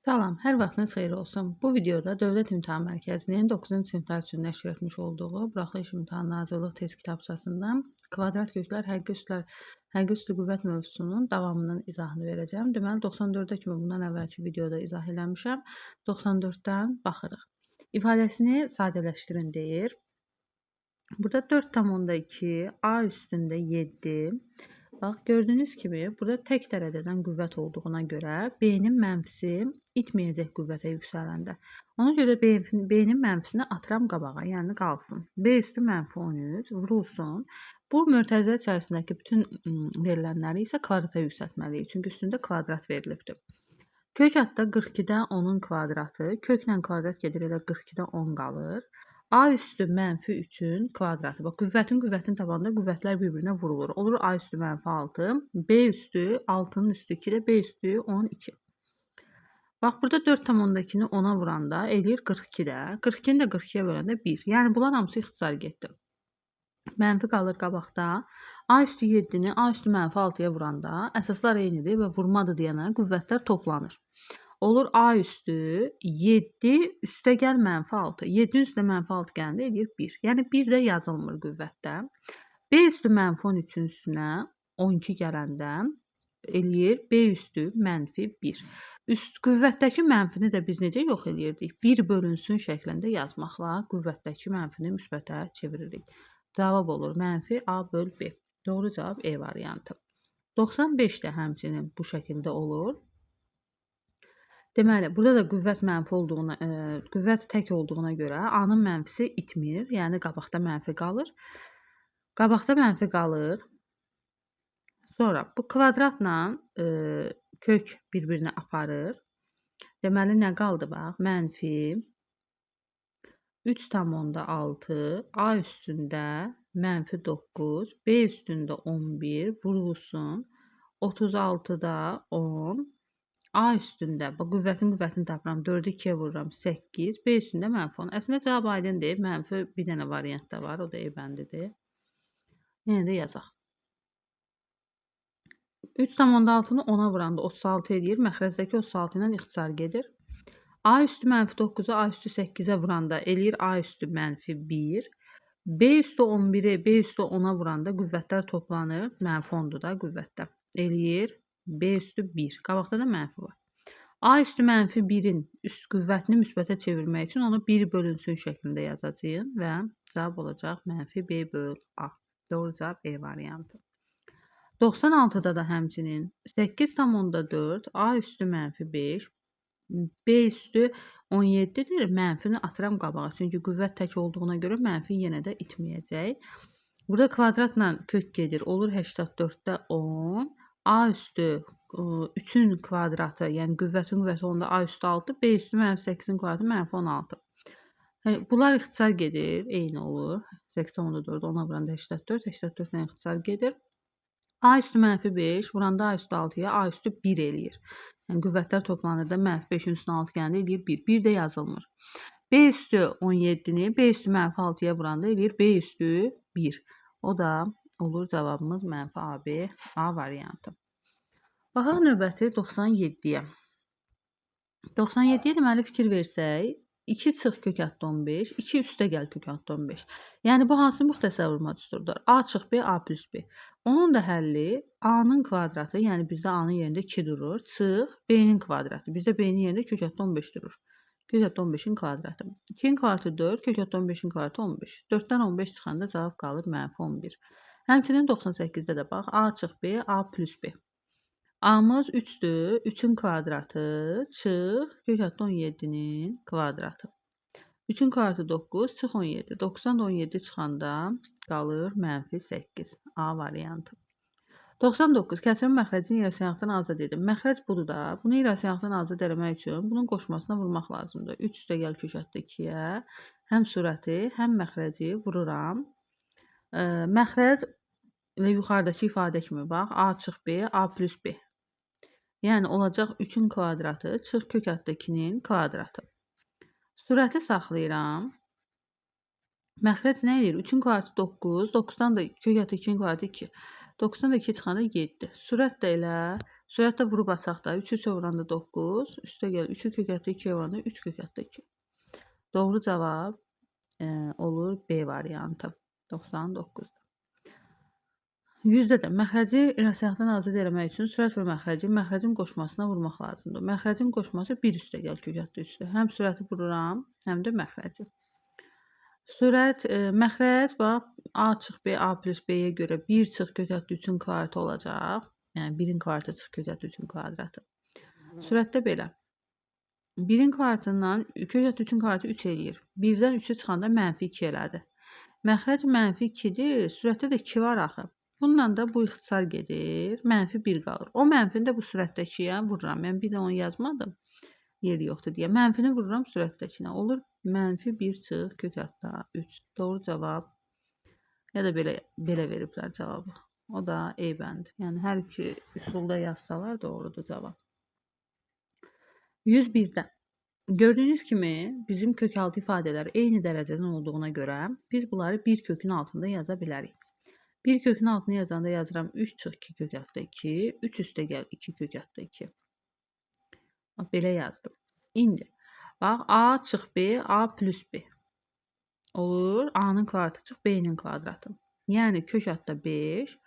Salam, hər vaxtınız xeyir olsun. Bu videoda Dövlət İmtahan Mərkəzinin 9-cu siniflər üçün nəşr etmiş olduğu Buraxılış İmtahanı Hazırlıq test kitabçasından kvadrat köklər, həqiqi üstü qüvvət mövzusunun davamının izahını verəcəm. Deməli, 94-də kimi bundan əvvəlki videoda izah eləmişəm. 94-dən baxırıq. İfadəsini sadələşdirin deyir. Burada 4,2 A üstündə 7. Bax, gördüyünüz kimi burada tək dərəcədən qüvvət olduğuna görə B-nin mənfisi itməyəcək qüvvətə yüksələndə. Ona görə B-nin mənfisini atıram qabağa, yəni qalsın. B üstü mənfi 13 vurulsun. Bu mötərizə içərisindəki bütün verilənləri isə kvadrata yüksəltməliyik. Çünki üstündə kvadrat verilibdir. Kök adda 42-də 10-un kvadratı, köklə kvadrat gedir, elə 42-də 10 qalır. A üstü mənfi 3-ün kvadratı. Bax, qüvvətin tabanında qüvvətlər bir-birinə vurulur. Olur A üstü mənfi 6, B üstü 6-nın üstü 2 də B üstü 12. Bax, burada 4,2-ni 10-a vuranda eləyir 42-də. 42-ni də 42-yə böləndə 1. Yəni, bunlar hamısı ixtisar getdi. Mənfi qalır qabaqda. A üstü 7-ni A üstü mənfi 6-ya vuranda əsaslar eynidir və vurmadır deyənə qüvvətlər toplanır. Olur A üstü 7 üstə gəl mənfi 6. 7-nin üstə mənfi 6 gələndə eləyir 1. Yəni 1 də yazılmır qüvvətdə. B üstü mənfi 13-ün üstünə 12 gələndə eləyir B üstü mənfi 1. Qüvvətdəki mənfini də biz necə yox eləyirdik? 1 bölünsün şəklində yazmaqla qüvvətdəki mənfini müsbətə çeviririk. Cavab olur mənfi A böl B. Doğru cavab E variantı. 95 də həmçinin bu şəkildə olur. Deməli, burada da qüvvət tək olduğuna görə A-nın mənfisi itmir, yəni qabaqda mənfi qalır. Sonra bu kvadratla kök bir-birini aparır. Deməli, nə qaldı bax? Mənfi 3,6 A üstündə mənfi 9, B üstündə 11 vurulsun. 36-da 10. A üstündə, bax, qüvvətini tapıram. 4-ü 2-yə vururam, 8. B üstündə mənfi 10. Əslində cavab aydındır. Mənfi bir dənə variant da var. O da E bəndidir. Yenə də yazaq. 3,6-nı 10-a vuranda 36 edir. Məxrəzdəki 36 ilə ixtisar gedir. A üstü mənfi 9-u A üstü 8-ə vuranda eləyir A üstü mənfi 1. B üstü 11-i B üstü 10-a vuranda qüvvətlər toplanır. Mənfi 10-dur da qüvvətdə. Eləyir B üstü 1. Qabaqda da mənfi var. A üstü mənfi 1-in üst qüvvətini müsbətə çevirmək üçün onu 1 bölünsün şəklində yazacağım və cavab olacaq mənfi B böl A. Doğru cavab E variantı. 96-da da həmçinin 8,4 A üstü mənfi 5 B üstü 17-dir. Mənfini atıram qabağa. Çünki qüvvət tək olduğuna görə mənfi yenə də itməyəcək. Burada kvadratla kök gedir. Olur 84-də 10. A üstü 3-ün kvadratı, yəni qüvvətin qüvvəti onda A üstü 6, B üstü mənfi 8-in kvadratı mənfi 16. Bunlar ixtisar gedir, eyni olur. 8,4 ona vuranda 84, 84 ilə ixtisar gedir. A üstü mənfi 5, vuranda A üstü 6-ya A üstü 1 eləyir. Yəni qüvvətlər toplanır da mənfi 5-in üstünə 6 gələndə eləyir 1. 1 də yazılmır. B üstü 17-ni B üstü mənfi 6-ya vuranda eləyir B üstü 1. O da olur cavabımız mənfi AB, A variantı. Baxaq növbəti 97-yə. 97-yə deməli fikir versək, 2 çıx kök adda 15, 2 üstə gəl kök adda 15. Yəni bu hansı müxtəsər vurma düsturudur? A çıx B, A plus B. Onun da həlli A-nın kvadratı, yəni bizdə A-nın yerində 2 durur. Çıx B-nin kvadratı. Bizdə B-nin yerində kök adda 15 durur. Kök adda 15-in kvadratı. 2-nin kvadratı 4, kök adda 15-in kvadratı 15. 4-dən 15 çıxanda cavab qalır mənfi 11. Həmçinin 98-də də bax, A çıx B, A plus B. A-mız 3-dür. 3-ün kvadratı çıx kök adda 17-nin kvadratı. 3-ün kvadratı 9, çıx 17. 9-dan da 17 çıxanda qalır mənfi 8. A variantı. 99. Kəsrin məxrəcini yerə azad edin. Məxrəc budur da. Bunu yerə azad eləmək üçün bunun qoşmasına vurmaq lazımdır. 3 üstə gəl kök adda 2-yə. Həm surəti, həm məxrəci vururam. Məxrəc ilə yuxarıdakı ifadə kimi bax. A çıx B, A plus B. Yəni olacaq 3-ün kvadratı çıx kök adda 2-nin kvadratı. Surəti saxlayıram. Məxrəc nə edir? 3-ün kvadratı 9, 9-dan da kök adda 2-nin kvadratı 2. 9-dan da 2 çıxanda 7. Sürət də elə Sürətlə vurub açaq da 3-ü üçə vuranda 9, üstə gəl 3-ü kökətdə 2-yə vuranda 3 kökətdə 2. Doğru cavab olur B variantı. 99-dur. 100-də də məxrəci irasiyalıqdan azad eləmək üçün sürət və məxrəcin qoşmasına vurmaq lazımdır. Məxrəcin qoşması 1 üstə gəl kökətdə 3-dür. Həm sürəti vururam, həm də məxrəci. Sürət, məxrəc bax A çıx B, A plus B-yə görə 1 çıx kökətdə 3-ün kvadratı olacaq. Yəni 1-in kvadratı çıx kökətdə 3-ün kvadratı. Sürətdə belə. 1-in kvadratından kökətdə 3-ün kvadratı 3 eləyir. 1-dən 3-ü çıxanda -2 elədi. Məxrəc -2-dir, sürətdə də 2 var axı. Bununla da bu ixtisar gedir, -1 qalır. O mənfini də bu sürətdəkiyə vururam. Mən bir də onu yazmadım. Yeri yoxdur deyə. Mənfini vururam sürətdəkinə. Olur -1 çıx kökətdə 3. Doğru cavab. Ya da belə veriblər cavabı. O da E bəndi. Yəni hər iki üsulda yazsalar doğrudur cavab. 101-də. Gördüyünüz kimi bizim kökaltı ifadələr eyni dərəcədən olduğuna görə biz bunları bir kökün altında yaza bilərik. Bir kökün altına yazanda yazıram 3 çıx 2 kökətdə 2, 3 üstə gəl 2 kökətdə 2. Bax, belə yazdım. İndi, bax, A çıx B, A plus B. Olur, A-nın kvadratı çıx B-nin kvadratı. Yəni, kökətdə 5,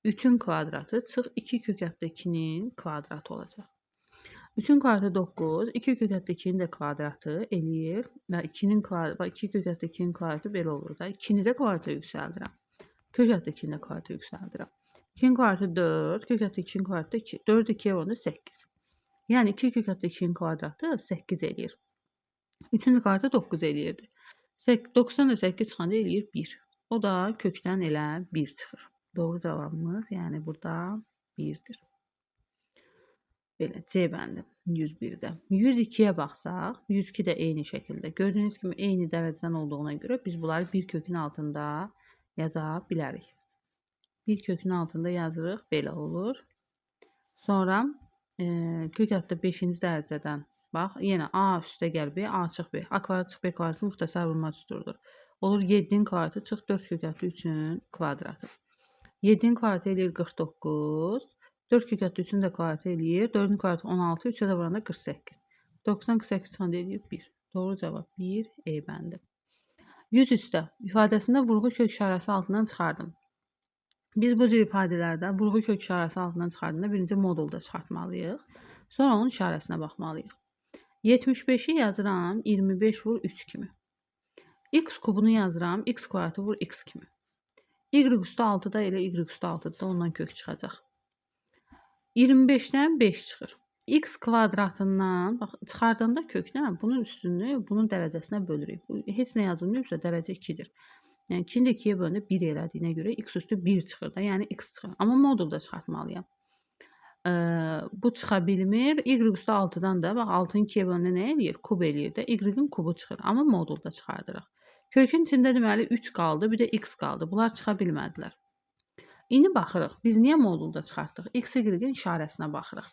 3-ün kvadratı çıx 2 kökətdə 2-nin kvadratı olacaq. 3-ün kvadratı 9, 2 kökətdə 2-nin də kvadratı eləyir. Və 2-nin kvadratı, bax, 2 kökətdə 2-nin kvadratı belə olur da. 2-ni də kvadratı yüksəldirəm. Kökətdə 2-ni də kvadratı yüksəldirəm. 2-nin kvadratı 4, kökətdə 2-nin kvadratı 2. 4 2-yə vuranda 8. Yəni 2 kökətdə 2-nin kvadratı 8 eləyir. 3-ün kvadratı 9 eləyirdi. 9-dan da 8 çıxanda eləyir 1. O da kökdən elə 1 çıxır. Doğru cavabımız yəni burada 1-dir. Belə C bəndi 101-də. 102-yə baxsaq, 102 də eyni şəkildə. Gördüyünüz kimi eyni dərəcədən olduğuna görə biz bunları bir kökün altında yaza bilərik. Bir kökün altında yazırıq, belə olur. Sonra kökətdə 5-ci dərəcədən bax, yenə A üstə gəl B, A çıx B. A kvadrat çıx B kvadratı müxtəsər vurma üsuludur. Olur 7-nin kvadratı çıx 4 kökətdə 3-ün kvadratı. 7-nin kvadratı eləyir 49. 4 kökətdə 3-ün də kvadratı eləyir. 4-ün kvadratı 16, 3-ə də vuranda 48. 9-dan 48 çıxanda eləyir 1. Doğru cavab 1, E bəndi. 103-də ifadəsində vurğu kök işarəsi altından çıxardım. Biz bu cür ifadələrdə vurğu kök işarəsi altından çıxardığında birinci modulda çıxartmalıyıq. Sonra onun işarəsinə baxmalıyıq. 75-i yazıram 25 vur 3 kimi. X kubunu yazıram x kvadratı vur x kimi. Y üstü 6-da elə y üstü 6-da ondan kök çıxacaq. 25-dən 5 çıxır. X kvadratından, bax, çıxardanda kökdən bunun üstünü bunun dərəcəsinə bölürük. Heç nə yazılmıyorsa dərəcə 2-dir. Yəni 2-ni də 2-yə bölündə 1 elədiyinə görə x üstü 1 çıxır da, yəni x çıxır. Amma modulda çıxartmalıyam. Bu çıxa bilmir. Y üstü 6-dan da, bax, 6-nı 2-yə bölündə nə eləyir? Kub eləyir də. Y-in kubu çıxır. Amma modulda çıxardırıq. Kökün içində deməli 3 qaldı, bir də x qaldı. Bunlar çıxa bilmədilər. İndi baxırıq. Biz niyə modulda çıxartdıq? X, Y-in işarəsinə baxırıq.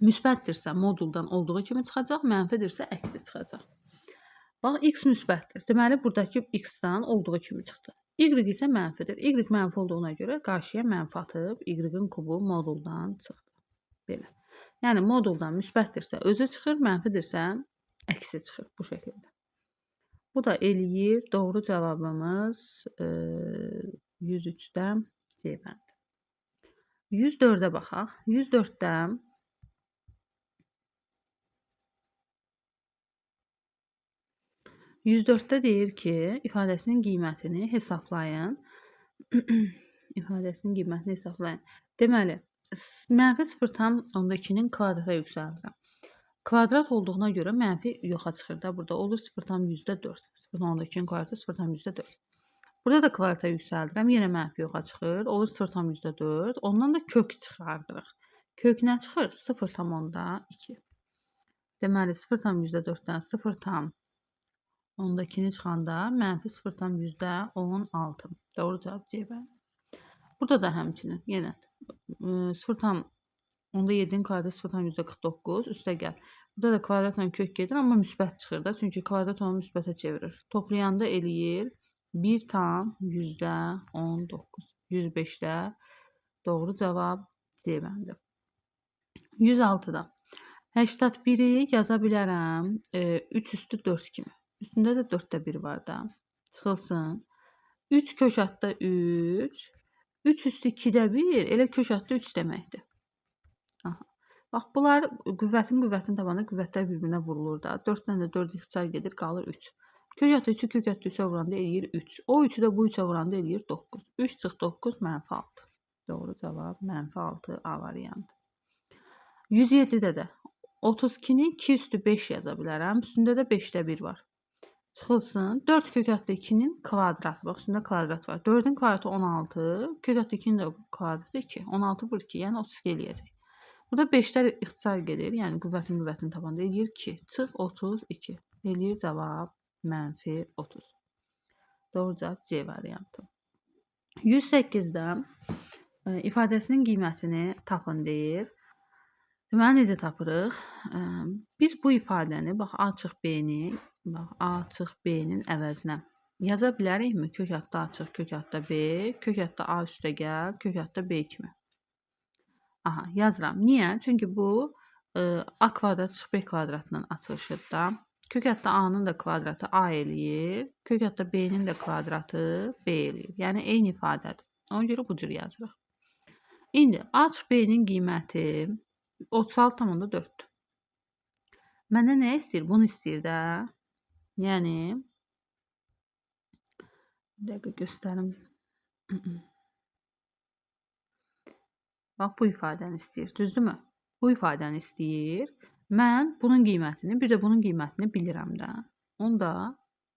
Müsbətdirsə moduldan olduğu kimi çıxacaq, mənfidirsə əksi çıxacaq. Bax, x müsbətdir. Deməli, buradakı x-dan olduğu kimi çıxdı. Y isə mənfidir. Y mənfi olduğuna görə qarşıya mənfi atıb, Y-in kubu moduldan çıxdı. Belə. Yəni, moduldan müsbətdirsə özü çıxır, mənfidirsə əksi çıxır bu şəkildə. Bu da eləyir. Doğru cavabımız 103-də C bəndi. 104-də baxaq. 104-də deyir ki, ifadəsinin qiymətini hesablayın. İfadəsinin qiymətini hesablayın. Deməli, -0,2-nin kvadrata yüksəldirəm. Kvadrat olduğuna görə mənfi yoxa çıxır da. Burada olur 0,4. 0,2-nin kvadratı 0,4. Burada da kvadrata yüksəldirəm. Yenə mənfi yoxa çıxır. Olur 0,4. Ondan da kök çıxardırıq. Kök nə çıxır? 0,2. Deməli, 0,4-dən 0,2-ni çıxanda mənfi 0,16. Doğru cavab C bəndi. Burada da həmçinin yenə 0,7-nin kvadratı 0,49 üstə gəl. Burada da kvadratla kök gedir, amma müsbət çıxır da. Çünki kvadrat onu müsbətə çevirir. Toplayanda eləyir 1,19. 105-də doğru cavab C bəndi. 106-da 81-i yaza bilərəm 3 üstü 4 kimi. Üstündə də 4də 1 var da. Çıxılsın. 3 kök altda 3. 3 üstü 2də 1 elə kök altda 3 deməkdir. Aha. Bax, bunlar qüvvətin tabanında qüvvətlər bir-birinə vurulur da. 4-dən də 4 ixtisar gedir, qalır 3. Kök altda 3-ü kök altda 3-ə vuranda eləyir 3. O 3-ü də bu 3-ə vuranda eləyir 9. 3 çıx 9 -6. Doğru cavab -6 A variantı. 107-də də 32-ni 2 üstü 5 yaza bilərəm. Üstündə də 5də 1 var. Çıxılsın. 4 kök altda 2-nin kvadratı. Bax, üstündə kvadrat var. 4-ün kvadratı 16. Kök altda 2-nin də kvadratı 2. 16 vur 2, yəni 32 eləyəcək. Burada 5-lər ixtisar gedir. Yəni qüvvətin tabanında eləyir 2. Çıx 32. Eləyir cavab -30. Doğru cavab C variantı. 108-də ifadəsinin qiymətini tapın deyir. Deməli, necə tapırıq? Biz bu ifadəni, bax, A çıx B-ni, bax, A çıx B-nin əvəzinə yaza bilərikmi? Kök altda A çıx, kök altda B, kök altda A üstə gəl, kök altda B kimi. Aha, yazıram. Niyə? Çünki bu A kvadrat çıx B kvadratından açılışıdır da. Kök altda A-nın da kvadratı A eləyir, kök altda B-nin də kvadratı B eləyir. Yəni, eyni ifadədir. Ona görə bu cür yazırıq. İndi A çıx B-nin qiyməti 36,4'dür. Məndən nə istəyir? Bunu istəyir də. Yəni, bir dəqiqə göstərim. Bax, bu ifadəni istəyir. Düzdürmü? Bu ifadəni istəyir. Mən bunun qiymətini, bir də bunun qiymətini bilirəm də. Onu da,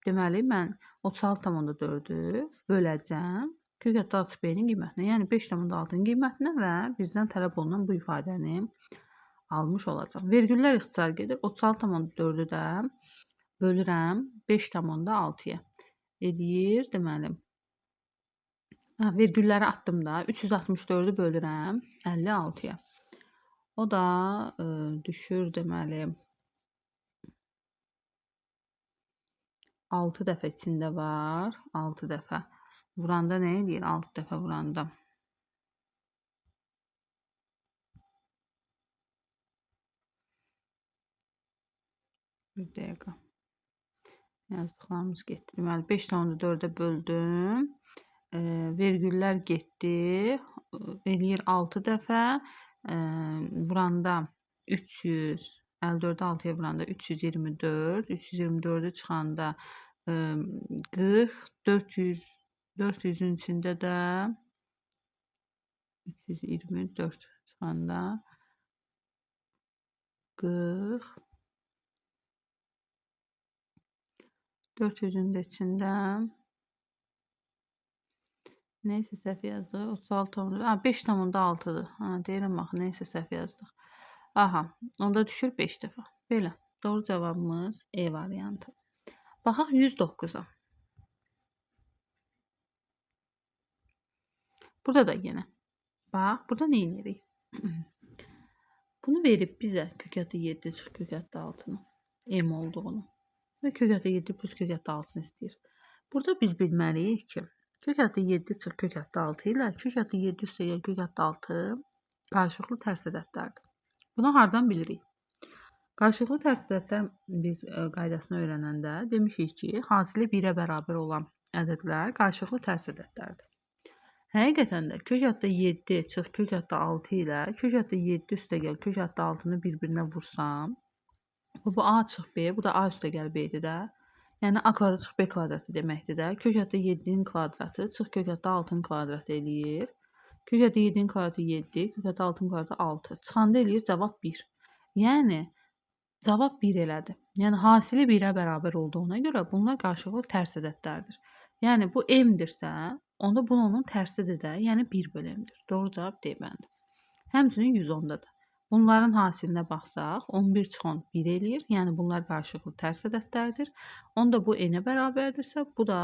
deməli, mən 36,4'ü böləcəm kök altda A çıx B-nin qiymətinə. Yəni, 5,6'nın qiymətinə və bizdən tələb olunan bu ifadəni almış olacaq. Vergüllər ixtisar gedir. 36,4'ü də bölürəm 5,6'ya. Eləyir, deməli. Vergülləri atdım da. 364'ü bölürəm 56'ya. O da düşür, deməli, 6 dəfə içində var. 6 dəfə. Vuranda nə edir? 6 dəfə vuranda. Bir dəqiqə. Yazdıqlarımız getdi. Deməli, 5,4'ə böldüm. Vergüllər getdi. Eləyir 6 dəfə. Vuranda 300. 54'ü 6'ya vuranda 324. 324'ü çıxanda 40. 400'ün içində də 324 çıxanda 40. 400'ün də içində neysə səhv yazdıq. 36,4. 5,6'dır. Deyirəm baxın, neysə səhv yazdıq. Aha, onda düşür 5 dəfə. Belə. Doğru cavabımız E variantı. Baxaq 109'a. Burada da yenə. Bax, burada nə edirik? Bunu verib bizə kök altda 7 çıx kök altda 6'nı. M olduğunu. Və kök altda 7 plus kök altda 6'nı istəyir. Burada biz bilməliyik ki, kök altda 7 çıx kök altda 6 ilə kök altda 7 üstə gəl kök altda 6 qarşılıqlı tərs ədədlərdir. Bunu hardan bilirik? Qarşılıqlı tərs ədədlər biz qaydasını öyrənəndə demişik ki, hasili 1-ə bərabər olan ədədlər qarşılıqlı tərs ədədlərdir. Həqiqətən də kök altda 7 çıx kök altda 6 ilə kök altda 7 üstə gəl kök altda 6'nı bir-birinə vursam, bu A çıx B, bu da A üstə gəl B-dir də. Yəni A kvadrat çıx B kvadratı deməkdir də. Kök altda 7'nin kvadratı çıx kök altda 6'nın kvadratı eləyir. Kök altda 7'nin kvadratı 7, kök altda 6'nın kvadratı 6. Çıxanda eləyir cavab 1. Yəni cavab 1 elədi. Yəni hasili 1-ə bərabər olduğuna görə bunlar qarşılıqlı tərs ədədlərdir. Yəni bu M-dirsə, onda bunun tərsidir də, yəni 1/M-dir. Doğru cavab D bəndi. Həmçinin 110'da da. Bunların hasilinə baxsaq, 11 çıx 10 1 eləyir. Yəni bunlar qarşılıqlı tərs ədədlərdir. Onda bu N-ə bərabərdirsə, bu da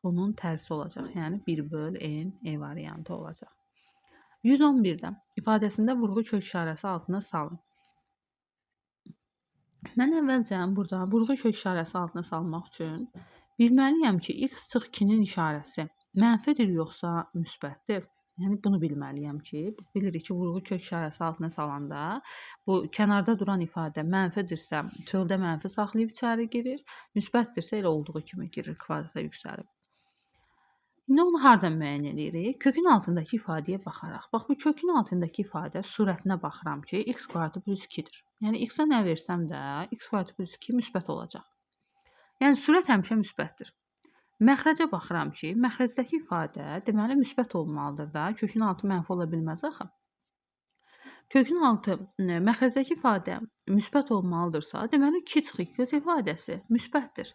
bunun tərsi olacaq. Yəni 1/N E variantı olacaq. 111'də ifadəsində vurğu kök işarəsi altına salın. Mən əvvəlcə burada vurğu kök işarəsi altına salmaq üçün bilməliyəm ki, x çıx 2'nin işarəsi mənfidir yoxsa müsbətdir. Yəni bunu bilməliyəm ki, bilirik ki, vurğu kök işarəsi altına salanda bu kənarda duran ifadə mənfidirsə, çöldə mənfi saxlayıb içəri girir, müsbətdirsə elə olduğu kimi girir, kvadrata yüksəlib. İndi onu hardan müəyyən edirik? Kökün altındakı ifadəyə baxaraq. Bax, bu kökün altındakı ifadə surətinə baxıram ki, x kvadratı plus 2-dir. Yəni x-ə nə versəm də, x kvadratı plus 2 müsbət olacaq. Yəni surət həmişə müsbətdir. Məxrəcə baxıram ki, məxrəcdəki ifadə deməli müsbət olmalıdır da, kökün altı mənfi ola bilməz axı. Kökün altı məxrəcdəki ifadə müsbət olmalıdırsa, deməli 2 çıx 2 ifadəsi müsbətdir.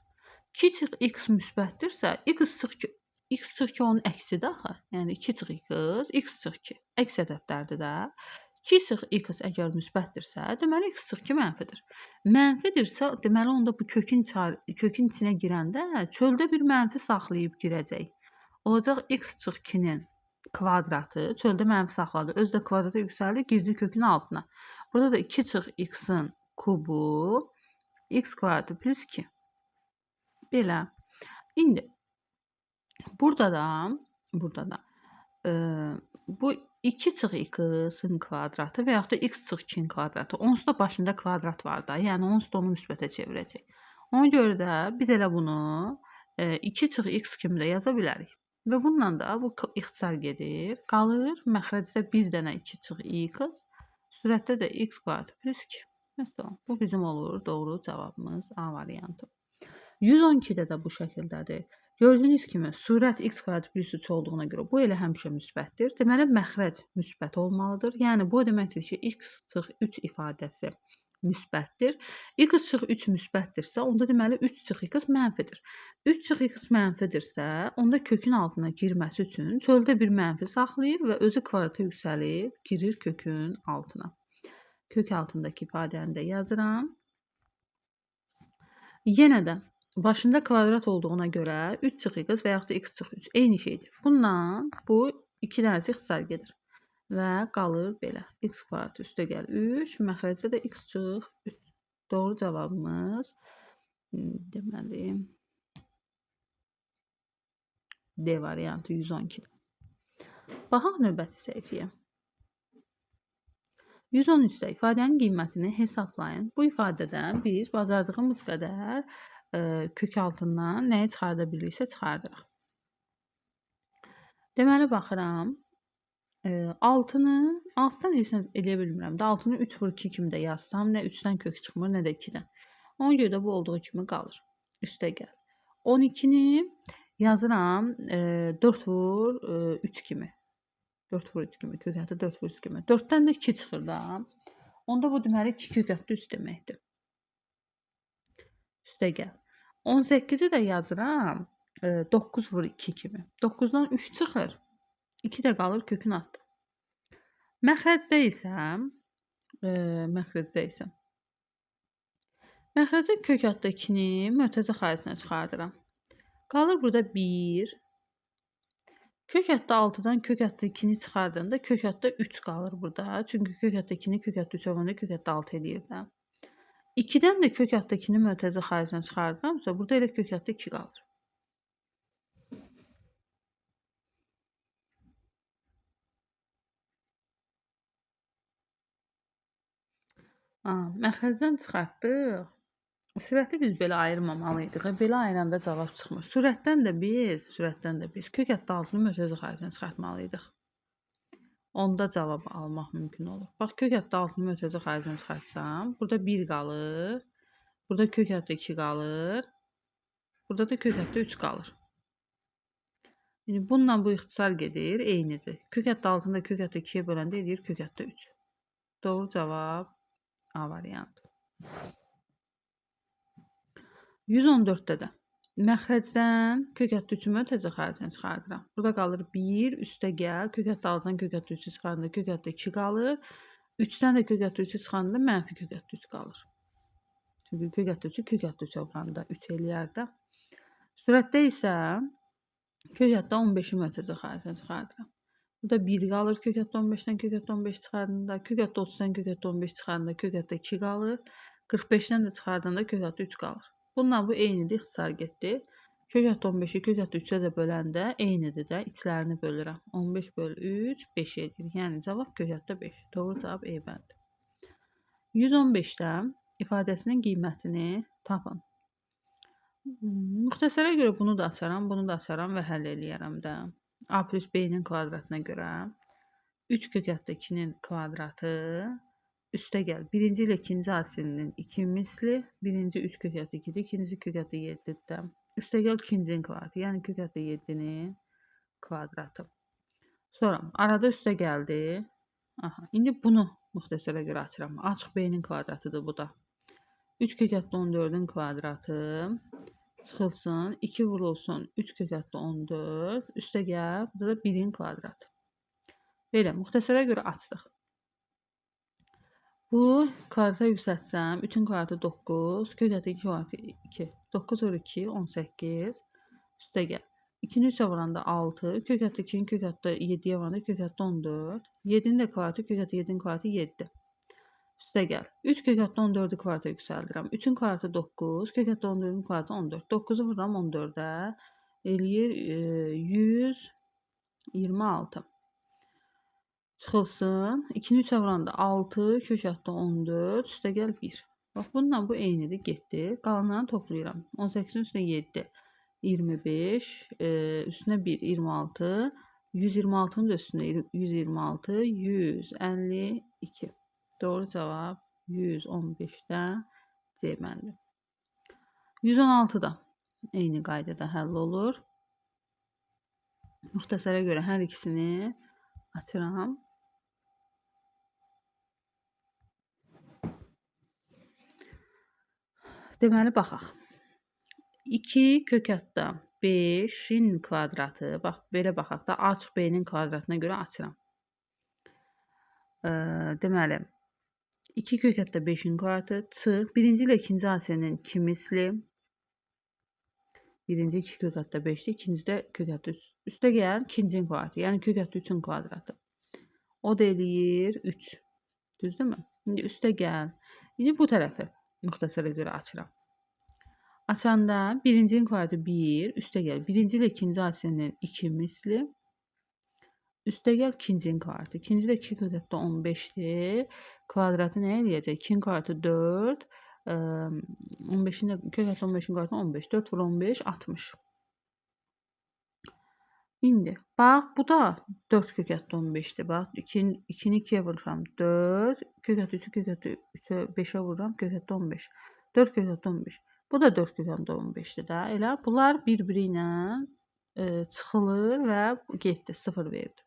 2 çıx x müsbətdirsə, x çıx 2 onun əksidir axı. Yəni 2 çıx x çıx 2 əks ədədlərdir də. 2 çıx x əgər müsbətdirsə, deməli x çıx 2 mənfidir. Mənfidirsə, deməli onda bu kökün içinə girəndə çöldə bir mənfi saxlayıb girəcək. Olacaq x çıx 2-nin kvadratı çöldə mənfi saxladı. Özü də kvadrata yüksəldi, girdi kökün altına. Burada da 2 çıx x-in kubu x kvadratı plus 2. Belə. İndi burada da bu 2 çıx x-in kvadratı və yaxud da x çıx 2-in kvadratı. Onsuz da başında kvadrat var da. Yəni onsuz da onu müsbətə çevirəcək. Ona görə də biz elə bunu 2 çıx x kimi də yaza bilərik. Və bununla da bu ixtisar gedir. Qalır məxrəcdə bir dənə 2 çıx x, sürətdə də x kvadratı plus 2. Məsələn, bu bizim olur. Doğru cavabımız A variantı. 112-də də bu şəkildədir. Gördüyünüz kimi surət x kvadrat plus 3 olduğuna görə bu elə həmişə müsbətdir. Deməli məxrəc müsbət olmalıdır. Yəni bu deməkdir ki, x çıx 3 ifadəsi müsbətdir. X çıx 3 müsbətdirsə, onda deməli 3 çıx x mənfidir. 3 çıx x mənfidirsə, onda kökün altına girməsi üçün çöldə bir mənfi saxlayır və özü kvadrata yüksəlib girir kökün altına. Kök altındakı ifadəni də yazıram. Yenə də başında kvadrat olduğuna görə 3 çıx x və yaxud da x çıx 3 eyni şeydir. Bundan bu 2 dənəsi ixtisar gedir. Və qalır belə. X kvadrat üstə gəl 3. Məxrəcdə də x çıx 3. Doğru cavabımız deməli D variantı 112-dir. Baxaq növbəti səhifəyə. 113-də ifadənin qiymətini hesablayın. Bu ifadədən biz bacardığımız qədər kök altından nəyi çıxarda bilirsə çıxardırıq. Deməli baxıram. 6-dan heç nə eləyə bilmirəm. 6-nı 3 vur 2 kimi də yazsam, nə 3-dən kök çıxmır, nə də 2-dən. Ona görə də bu olduğu kimi qalır. Üstə gəl. 12-ni yazıram 4 vur 3 kimi. 4 vur 3 kimi, kök ətı 4 vur 3 kimi. 4-dən də 2 çıxır da. Onda bu deməli 2 kök ətli 3 deməkdir. Üstə gəl. 18-i də yazıram 9 vur 2 kimi. 9-dan 3 çıxır. 2 də qalır kökün altında. Məxrəcdə isə məxrəcdə kök altda 2-ni mötərizə xaricinə çıxardıram. Qalır burada 1. Kök altda 6-dan kök altda 2-ni çıxardığında kök altda 3 qalır burada. Çünki kök altda 2-ni kök altda 3 olanda kök altda 6 edir də. 2-dən də kök altda 2-ni mötərizə xaricinə çıxardıramsa, burada elə kök altda 2 qalır. Məxrəcdən çıxartdıq. Sürəti biz belə ayırmamalıydıq. Belə ayıranda cavab çıxmır. Sürətdən də biz kök altda 6-nı mötərizə xaricinə çıxartmalıydıq. Onda cavabı almaq mümkün olur. Bax, kök altda 6-nı mötərizə xaricinə çıxartsam, burada 1 qalır. Burada kök altda 2 qalır. Burada da kök altda 3 qalır. Bununla bu ixtisar gedir, eynidir. Kök altda 6-nı da kök altda 2-yə böləndə edir kök altda 3. Doğru cavab A variantı. 114-də də məxrəcdən kök altda 3-ü mötərizə xaricinə çıxardıram. Burada qalır 1, üstə gəl. Kök altda 6-dan kök altda 3-ü çıxardığında kök altda 2 qalır. 3-dən də kök altda 3-ü çıxardığında mənfi kök altda 3 qalır. Çünki kök altda 3-ü kök altda 3 oranında 3 eləyər də. Sürətdə isə kök altda 15-i mötərizə xaricinə çıxardıram. Burada 1 qalır kök altda 15-dən kök altda 15 çıxardığında. Kök altda 30-dan kök altda 15 çıxardığında kök altda 2 qalır. 45-dən də çıxardığında kök altda 3 qalır. Bununla bu eynidir, ixtisar getdi. Kök hətta 15-i kök hətta 3-ə də böləndə eynidir də, içlərini bölürəm. 15 bölü 3 5 edir. Yəni cavab kök hətta 5. Doğru cavab E bəndi. 115-dən ifadəsinin qiymətini tapın. Müxtəsərə görə bunu da açaram, bunu da açaram və həll eləyərəm də. A plus B-nin kvadratına görə 3 kök hətta 2-nin kvadratı üstə gəl. Birinci ilə ikinci asilinin 2 misli. Birinci 3 kök hətta 2-dir, ikinci kök hətta 7-dir. Üstə gəl ikincinin kvadratı, yəni kök hətta 7-nin kvadratı. Sonra arada üstə gəldi. Aha, indi bunu müxtəsərə görə açıram. Açıq B-nin kvadratıdır bu da. 3 kök hətta 14-ün kvadratı çıxılsın. 2 vurulsun 3 kök hətta 14. Üstə gəl. Burada da 1-in kvadratı. Belə, müxtəsərə görə açdıq. Bu kvadrata yüksəltsəm, 3-ün kvadratı 9, kök hətta 2 kvadratı 2. 9 vur 2, 18. Üstə gəl. 2-ni 3-ə vuranda 6, kök hətta 2-nin kök hətta 7-yə vuranda kök hətta 14. 7-nin də kvadratı, kök hətta 7-nin kvadratı 7. Üstə gəl. 3 kök hətta 14-ü kvadrata yüksəldirəm. 3-ün kvadratı 9, kök hətta 14-ün kvadratı 14. 9-u vururam 14-ə, eləyir 126. Çıxılsın. 2-ni 3-ə vuranda 6, kök hətta 14, üstə gəl 1. Bax, bununla bu eynidir, getdi. Qalanlarını toplayıram. 18-in üstünə 7, 25, üstünə 1, 26, 126-nın da üstünə 126, 152. Doğru cavab 115-də C bəndi. 116-da eyni qaydada həll olur. Müxtəsərə görə hər ikisini açıram. Deməli, baxaq. 2 kök hətta 5-in kvadratı, bax, belə baxaq da, açıq B-nin kvadratına görə açıram. Deməli, 2 kök hətta 5-in kvadratı çıx. Birinci ilə ikinci asilinin 2 misli. Birinci 2 kök hətta 5-dir, ikinci də kök hətta 3. Üstə gəl, ikincinin kvadratı, yəni kök hətta 3-ün kvadratı. O da eləyir 3. Düzdürmü? İndi üstə gəl. İndi bu tərəfi müxtəsərə görə açıram. Açanda birincinin kvadratı 1, üstə gəl. Birinci ilə ikinci asilinin 2 misli. Üstə gəl ikincinin kvadratı. İkinci də 2 kök hətta 15-dir. Kvadratı nə eləyəcək? 2-nin kvadratı 4. 15-in də kök hətta 15-in kvadratı 15. 4 vur 15, 60. İndi, bax, bu da 4 kök hətta 15-dir. Bax, 2-ni 2-yə vururam 4. Kök hətta 3-ü kök hətta 3-ə 5-ə vururam. Kök hətta 15. 4 kök hətta 15. Bu da 4 kök hətta 15-dir də. Elə bunlar bir-biri ilə çıxılır və getdi, 0 verdi.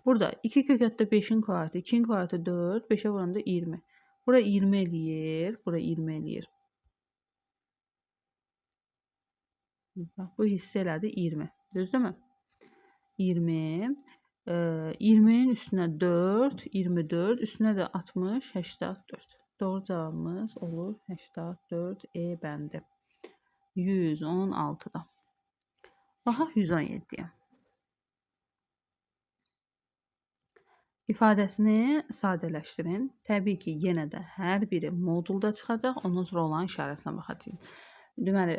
Burada 2 kök hətta 5-in kvadratı, 2-nin kvadratı 4, 5-ə vuranda 20. Bura 20 eləyir, bura 20 eləyir. Bax, bu hissə elədi 20. Düzdürmü? 20. 20-nin üstünə 4, 24, üstünə də 60, 84. Doğru cavabımız olur 84 E bəndi. 116-da. Baxaq 117-yə. İfadəsini sadələşdirin. Təbii ki, yenə də hər biri modulda çıxacaq. Ondan sonra olan işarəsinə baxacağıq. Deməli,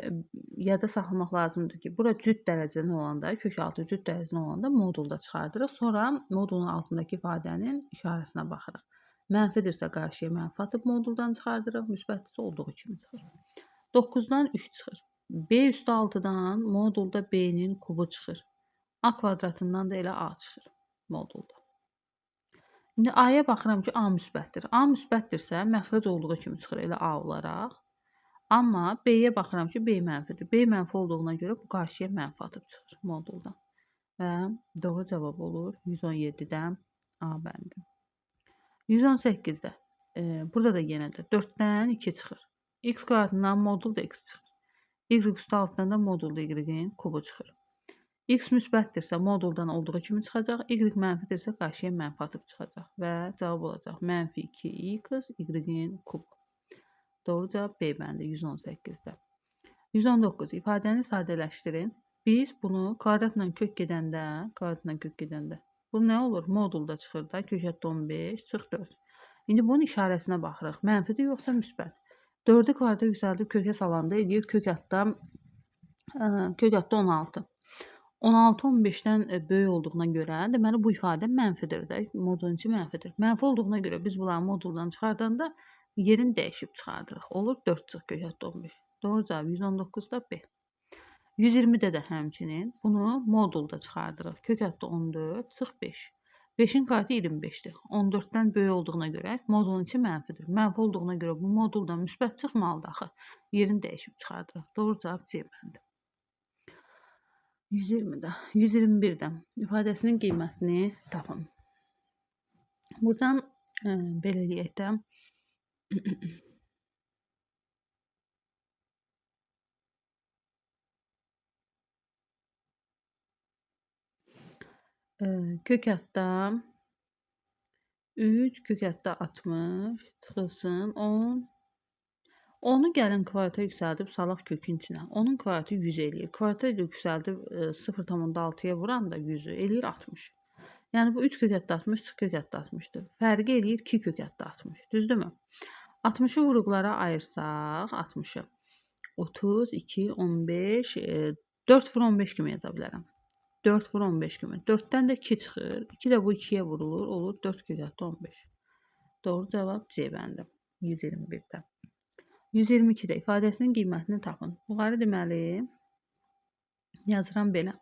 yada saxlamaq lazımdır ki, bura cüt dərəcəli olanda, kökaltı cüt dərəcəli olanda modulda çıxardırıq. Sonra modulun altındakı ifadənin işarəsinə baxırıq. Mənfidirsə qarşıya mənfi atıb moduldan çıxardırıq, müsbətdirsə olduğu kimi çıxır. 9-dan 3 çıxır. B üstü 6-dan modulda B-nin kubu çıxır. A kvadratından da elə A çıxır modulda. İndi A-ya baxıram ki, A müsbətdir. A müsbətdirsə, məxrəc olduğu kimi çıxır elə A olaraq. Amma B-yə baxıram ki, B mənfidir. B mənfi olduğuna görə bu qarşıya mənfi atıb çıxır moduldan. Və doğru cavab olur 117-dən A bəndi. 118-də. Burada da yenə də 4-dən 2 çıxır. X kvadratından modulda X çıxır. Y üstü 6-dan da modulda Y-in kubu çıxır. X müsbətdirsə moduldan olduğu kimi çıxacaq. Y mənfidirsə qarşıya mənfi atıb çıxacaq. Və cavab olacaq mənfi 2X Y-in kubu. Doğru cavab B bəndi 118-də. 119. İfadəni sadələşdirin. Biz bunu kvadratla kök gedəndə, bu nə olur? Modulda çıxır da, kök hətta 15, çıx 4. İndi bunun işarəsinə baxırıq. Mənfidir yoxsa müsbət? 4-ü kvadrata yüksəldib kökə salanda eləyir kök hətta Kök adda 16. 16 15-dən böyük olduğuna görə, deməli bu ifadə mənfidir də. Modulun içi mənfidir. Mənfi olduğuna görə biz bunları moduldan çıxardanda yerini dəyişib çıxardırıq. Olur 4 çıx kök adda 15. Doğru cavab 119 da B. 120-də də həmçinin bunu modulda çıxardırıq. Kök adda 14 çıx 5. 5-in kvatı 25-dir. 14-dən böyük olduğuna görə modulun içi mənfidir. Mənfi olduğuna görə bu moduldan müsbət çıxmalıdır axı. Yerini dəyişib çıxardırıq. Doğru cavab C bəndi. 120-də, 121-də ifadəsinin qiymətini tapın. Buradan belə deyək də kök adda 3, kök adda 60 çıxılsın 10. 10-u gəlin kvadrata yüksəldib salaq kökün içinə. Onun kvadratı 100 eləyir. Kvadrata yüksəldib 0,6-ya vuranda 100-ü eləyir 60. Yəni bu 3 kök adda 60 çıx kök adda 60-dır. Fərqi eləyir 2 kök adda 60. Düzdürmü? 60-ı vuruqlara ayırsaq 60-ı 30, 2, 15, 4 vur 15 kimi yaza bilərəm. 4 vur 15 kimi. 4-dən də 2 çıxır. 2 də bu 2-yə vurulur. Olur 4 kök adda 15. Doğru cavab C bəndi. 121-də. 122-də ifadəsinin qiymətini tapın. Bunları deməli yazıram belə.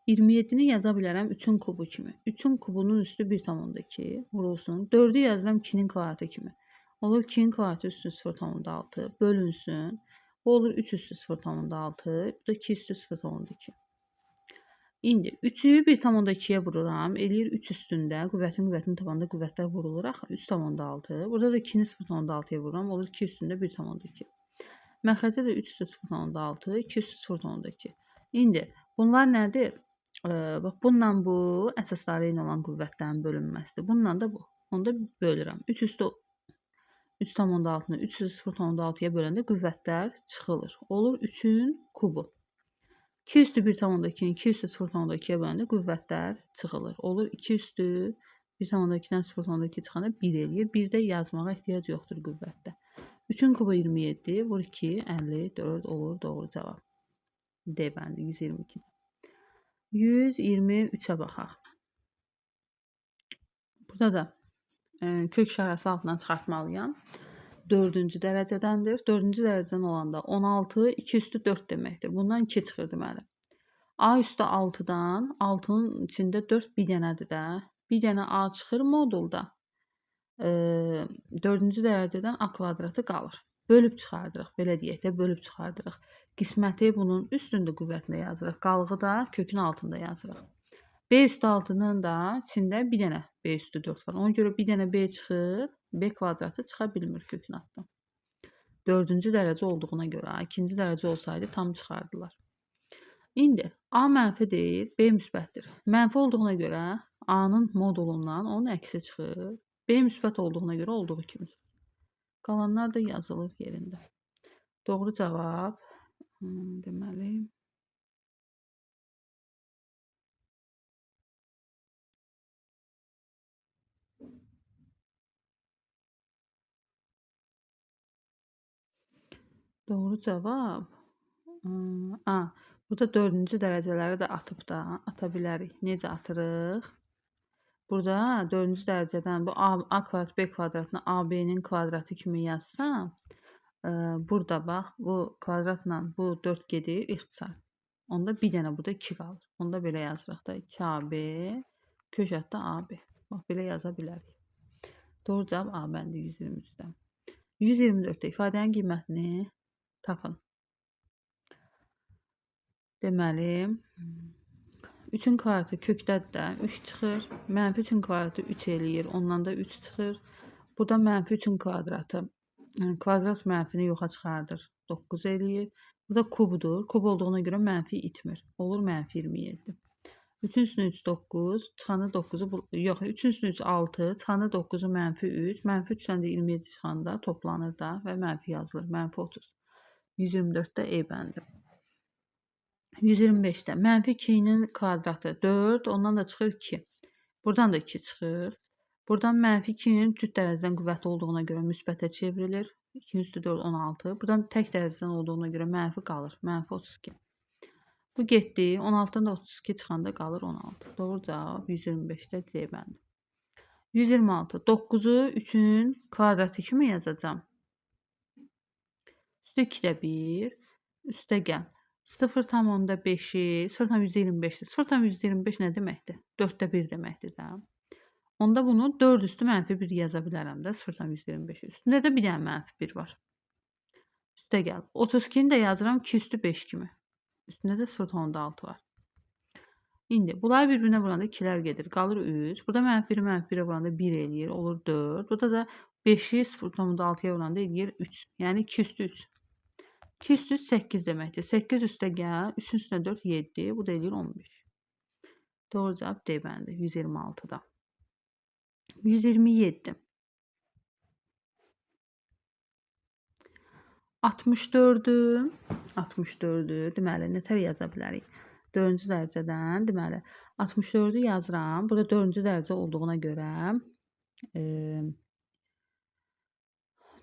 27-ni yaza bilərəm 3-ün kubu kimi. 3-ün kubunun üstü 1,2 vurulsun. 4-ü yazıram 2-nin kvadratı kimi. Olur 2-nin kvadratı üstü 0,6 bölünsün. Bu olur 3 üstü 0,6. Bu da 2 üstü 0,2. İndi 3-ü 1,2-yə vururam. Eləyir 3 üstündə. Qüvvətini tapanda qüvvətlər vurulur. 3,6. Burada da 2-ni 0,6-ya vururam. Olur 2 üstündə 1,2. Məxrəcə də 3 üstü 0,6, 2 üstü 0,2. İndi bunlar nədir? Bax, bununla bu əsasları ilə olan qüvvətlərin bölünməsidir. Bununla da bu. Onu da bölürəm. 3 üstü 3,6-nı 3 üstü 0,6-ya böləndə qüvvətlər çıxılır. Olur 3-ün kubu. 2 üstü 1,2-ni 2 üstü 0,2-yə böləndə qüvvətlər çıxılır. Olur 2 üstü 1,2-dən 0,2 çıxanda 1 eləyir. 1-də yazmağa ehtiyac yoxdur qüvvətdə. 3-ün kubu 27, vur 2, 54 olur doğru cavab. D bəndi 122. 123-ə baxaq. Burada da kök işarəsi altından çıxartmalıyam. 4-cü dərəcədəndir. 4-cü dərəcədən olanda 16, 2 üstü 4 deməkdir. Bundan 2 çıxır deməli. A üstü 6-dan, 6-nın içində 4 bir dənədir də. Bir dənə A çıxır modulda. 4-cü dərəcədən A kvadratı qalır. Bölüb çıxardırıq. Belə deyək də, bölüb çıxardırıq. Qisməti bunun üstündə qüvvətlə yazırıq. Qalığı da kökün altında yazırıq. B üstü 6-nın da içində bir dənə B üstü 4 var. Ona görə bir dənə B çıxır. B kvadratı çıxa bilmir kökün altından. 4-cü dərəcə olduğuna görə, 2-ci dərəcə olsaydı tam çıxardılar. İndi A mənfidir, B müsbətdir. Mənfi olduğuna görə A-nın modulundan onun əksi çıxır. B müsbət olduğuna görə olduğu kimi. Qalanlar da yazılır yerində. Doğru cavab deməli doğru cavab burada 4-cü dərəcələri də atıb da ata bilərik. Necə atırıq? Burada 4-cü dərəcədən bu A kvadrat B kvadratını AB-nin kvadratı kimi yazsam, burada bax bu kvadratla bu 4 gedir ixtisar. Onda bir dənə burada 2 qalır. Onda belə yazırıq da 2AB kök adda AB. Bax belə yaza bilərik. Doğru cavab A bəndi 123-dən. 124-də ifadənin qiymətini tapın. Deməli 3-ün kvadratı kökdədir də 3 çıxır. Mənfi 3-ün kvadratı 3 eləyir. Ondan da 3 çıxır. Burada mənfi 3-ün kvadratı kvadrat mənfini yoxa çıxardır. 9 eləyir. Burada kubdur. Kub olduğuna görə mənfi itmir. Olur mənfi 27. 3-ün üstünə 3 9. Çıxanda 9-u yox. 3-ün üstünə 3 6. Çıxanda 9-u mənfi 3. Mənfi 3-dən də 27 çıxanda toplanır da və mənfi yazılır. Mənfi 30. 124-də E bəndi. 125-də mənfi 2-nin kvadratı 4, ondan da çıxır 2. Buradan da 2 çıxır. Buradan mənfi 2-nin cüt dərəcədən qüvvəti olduğuna görə müsbətə çevrilir. 2 üstü 4, 16. Buradan tək dərəcədən olduğuna görə mənfi qalır. Mənfi 32. Bu getdi. 16-dan da 32 çıxanda qalır 16. Doğru cavab 125-də C bəndi. 126. 9-u 3-ün kvadratı kimi yazacağam. Üstə 2-də 1. Üstə gəl. 0,5-i 0,125-dir. 0,125 nə deməkdir? 4-də 1 deməkdir də. Onda bunu 4 üstü -1 yaza bilərəm də 0,125. Üstündə də bir dənə -1 var. Üstə gəl. 32-ni də yazıram 2 üstü 5 kimi. Üstündə də 0,6 var. İndi bunları bir-birinə vuranda 2-lər gedir. Qalır 3. Burada -1-i -1-ə vuranda 1 eləyir. Olur 4. Burada da 5-i 0,6-ya vuranda eləyir 3. Yəni 2 üstü 3. 2 üstü 3 8 deməkdir. 8 üstə gəl. 3-ün üstünə 4 7. Bu da eləyir 15. Doğru cavab D bəndi 126-da. 127. 64-ü deməli nətər yaza bilərik? 4-cü dərəcədən deməli 64-ü yazıram. Burada 4-cü dərəcə olduğuna görə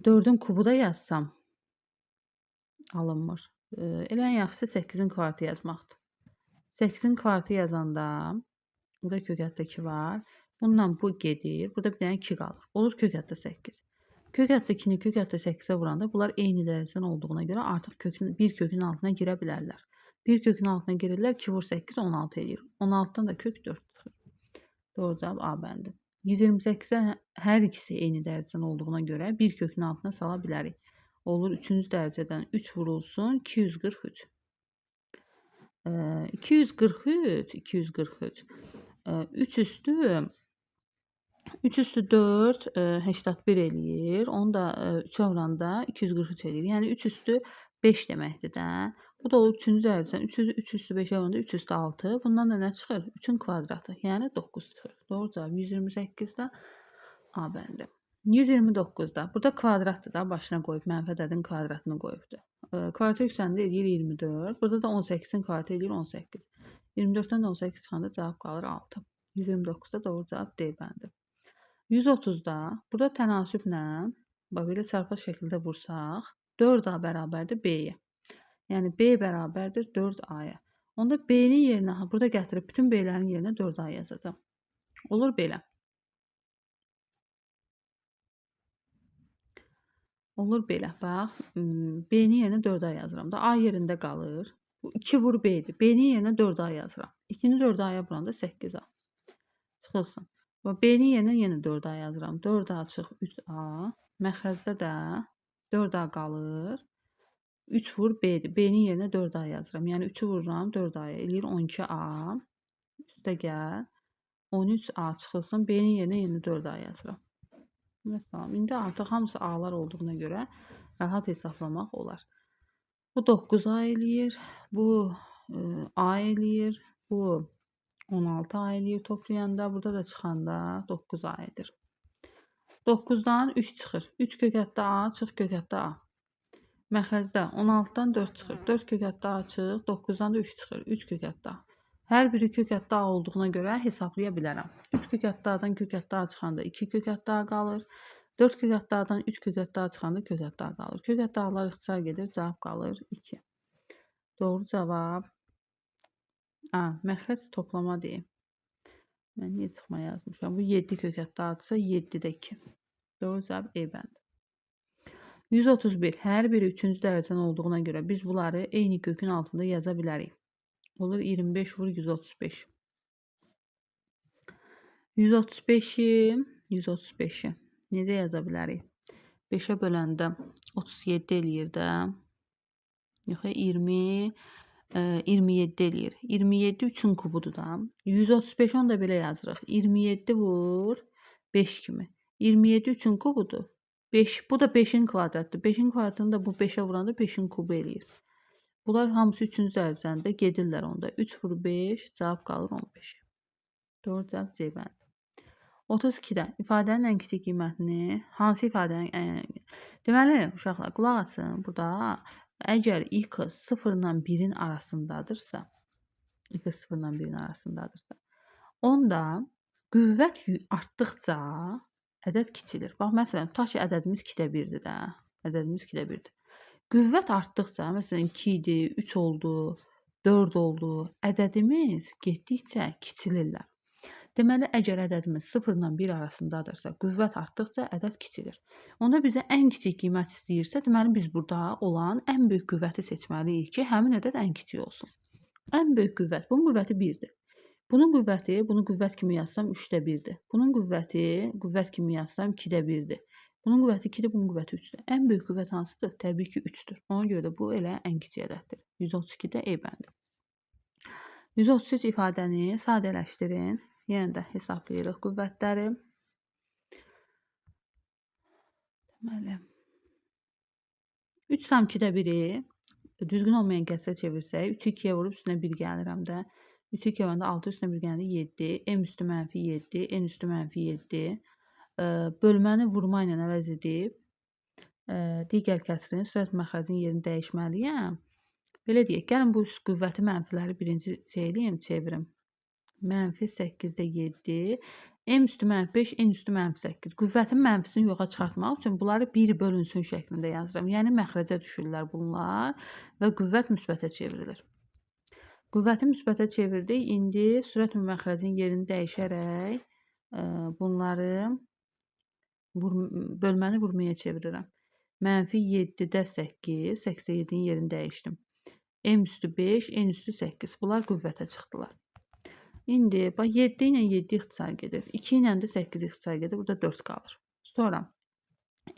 4-ün kubu da yazsam alınmır. Elə ən yaxşısı 8-in kvadratı yazmaqdır. 8-in kvadratı yazanda burada kökətdə 2 var. Bundan bu gedir. Burada bir dənə 2 qalır. Olur kökətdə 8. Kökətdə 2-ni kökətdə 8-ə vuranda bunlar eyni dərəcədən olduğuna görə artıq bir kökün altına girə bilərlər. Bir kökün altına girirlər. 2 vur 8 16 eləyir. 16-dan da kök 4 çıxır. Doğru cavab A bəndi. 128-ə hər ikisi eyni dərəcədən olduğuna görə bir kökün altına sala bilərik. Olur 3-cü dərəcədən 3 vurulsun 243. 243 3 üstü 4 81 eləyir. Onu da 3-ə vuranda 243 eləyir. Yəni 3 üstü 5 deməkdir də. Bu da olur 3-cü dərəcədən 3 üstü 5-ə vuranda 3 üstü 6. Bundan da nə çıxır? 3-ün kvadratı. Yəni 9 çıxır. Doğru cavab 128-də A bəndi. 129-da. Burada kvadratdır da başına qoyub. Mənfi ədədin kvadratını qoyubdur. Kvadrata yüksəndə eləyir 24. Burada da 18-in kvadratı eləyir 18. 24-dən də 18 çıxanda cavab qalır 6. 129-da doğru cavab D bəndi. 130-da burada tənasüblə belə çarpaz şəklində vursaq 4A bərabərdir B-yə. Yəni B bərabərdir 4A-ya. Onda B-nin yerinə burada gətirib bütün B-lərin yerinə 4A yazacağam. Olur belə. Olur belə. Bax, B-nin yerinə 4A yazıram da. A yerində qalır. Bu 2 vur B-dir. B-nin yerinə 4A yazıram. 2-ni 4A-ya vuranda 8A. Çıxılsın. B-nin yerinə yenə 4A yazıram. 4A çıx 3A. Məxrəcdə də 4A qalır. 3 vur B-dir. B-nin yerinə 4A yazıram. Yəni 3-ü vururam 4A-ya. Eləyir 12A. Üstə gəl. 13A çıxılsın. B-nin yerinə yenə 4A yazıram. Məsələn, indi artıq hamısı A-lar olduğuna görə rahat hesablamaq olar. Bu 9A eləyir. Bu A eləyir. Bu 16A eləyir toplayanda. Burada da çıxanda 9A edir. 9-dan 3 çıxır. 3 kökətdə A, çıx kökətdə A. Məxrəcdə 16-dan 4 çıxır. 4 kökətdə A çıx. 9-dan da 3 çıxır. 3 kökətdə A. Hər biri kökətdə A olduğuna görə hesablaya bilərəm. 3 kökətdə A-dan kökətdə A çıxanda 2 kökətdə A qalır. 4 kökətdə A-dan 3 kökətdə A çıxanda kökətdə A qalır. Kökətdə A-lar ixtisar gedir. Cavab qalır 2. Doğru cavab A. Məxrəc toplama deyim. Mən niyə çıxma yazmışam? Bu 7 kökətdə A-dırsa 7-də 2. Doğru cavab E bəndi. 131. Hər biri 3-cü dərəcədən olduğuna görə biz bunları eyni kökün altında yaza bilərik. Olur 25 vur 135. 135-i necə yaza bilərik? 5-ə böləndə 37 eləyir də. Yox, 27 eləyir. 27 3-ün kubudur da. 135 onu da belə yazırıq. 27 vur 5 kimi. 27 3-ün kubudur. 5, bu da 5-in kvadratdır. 5-in kvadratını da bu 5-ə vuranda 5-in kubu eləyir. Bunlar hamısı 3-cü dərəcədə gedirlər onda. 3 vur 5, cavab qalır 15. Doğru cavab C bəndi. 32-də ifadənin ən kiçik qiymətini hansı ifadənin deməli uşaqlar qulaq asın. Burada əgər x 0-dan 1-in arasındadırsa, onda qüvvət artdıqca ədəd kiçilir. Bax məsələn, tutaq ki, ədədimiz 2-də 1-dir də. Ədədimiz 2-də 1-dir. Qüvvət artdıqca, məsələn 2 idi, 3 oldu, 4 oldu. Ədədimiz getdikcə kiçilirlər. Deməli, əgər ədədimiz 0 ilə 1 arasındadırsa, qüvvət artdıqca ədəd kiçilir. Onda bizə ən kiçik qiymət istəyirsə, deməli biz burada olan ən böyük qüvvəti seçməliyik ki, həmin ədəd ən kiçik olsun. Ən böyük qüvvət, bunun qüvvəti 1-dir. Bunun qüvvəti, bunu qüvvət kimi yazsam 3-də 1-dir. Bunun qüvvəti, qüvvət kimi yazsam 2-də 1-dir. Bunun qüvvəti 2-dir, bunun qüvvəti 3-dür. Ən böyük qüvvət hansıdır? Təbii ki, 3-dür. Ona görə də bu elə ən kiçik ədəddir. 132-də E bəndi. 133 ifadəni sadələşdirin. Yenə də hesablayırıq qüvvətləri. Deməli, 3/2-də 1-i düzgün olmayan kəsrə çevirsək, 3-ü 2-yə vurub üstünə 1 gəlir həm də. 3-ü 2-yə vuranda 6 üstünə 1 gəlir 7. M üstü mənfi 7, N üstü mənfi 7. Bölməni vurma ilə əvəz edib digər kəsrin sürət məxrəcinin yerini dəyişməliyəm. Belə deyək, gəlin bu üst qüvvəti mənfiləri birinci çevirim. Mənfi 8-də 7, M üstü mənfi 5, N üstü mənfi 8. Qüvvətin mənfisini yoxa çıxartmaq üçün bunları 1 bölünsün şəklində yazıram. Yəni məxrəcə düşürlər bunlar və qüvvət müsbətə çevrilir. Qüvvəti müsbətə çevirdik. İndi sürət məxrəcinin yerini dəyişərək bunları bölməni vurmaya çevirirəm. Mənfi 7-də 8, 87-nin yerini dəyişdim. M üstü 5, N üstü 8. Bunlar qüvvətə çıxdılar. İndi 7 ilə 7 ixtisar gedir. 2 ilə də 8 ixtisar gedir. Burada 4 qalır. Sonra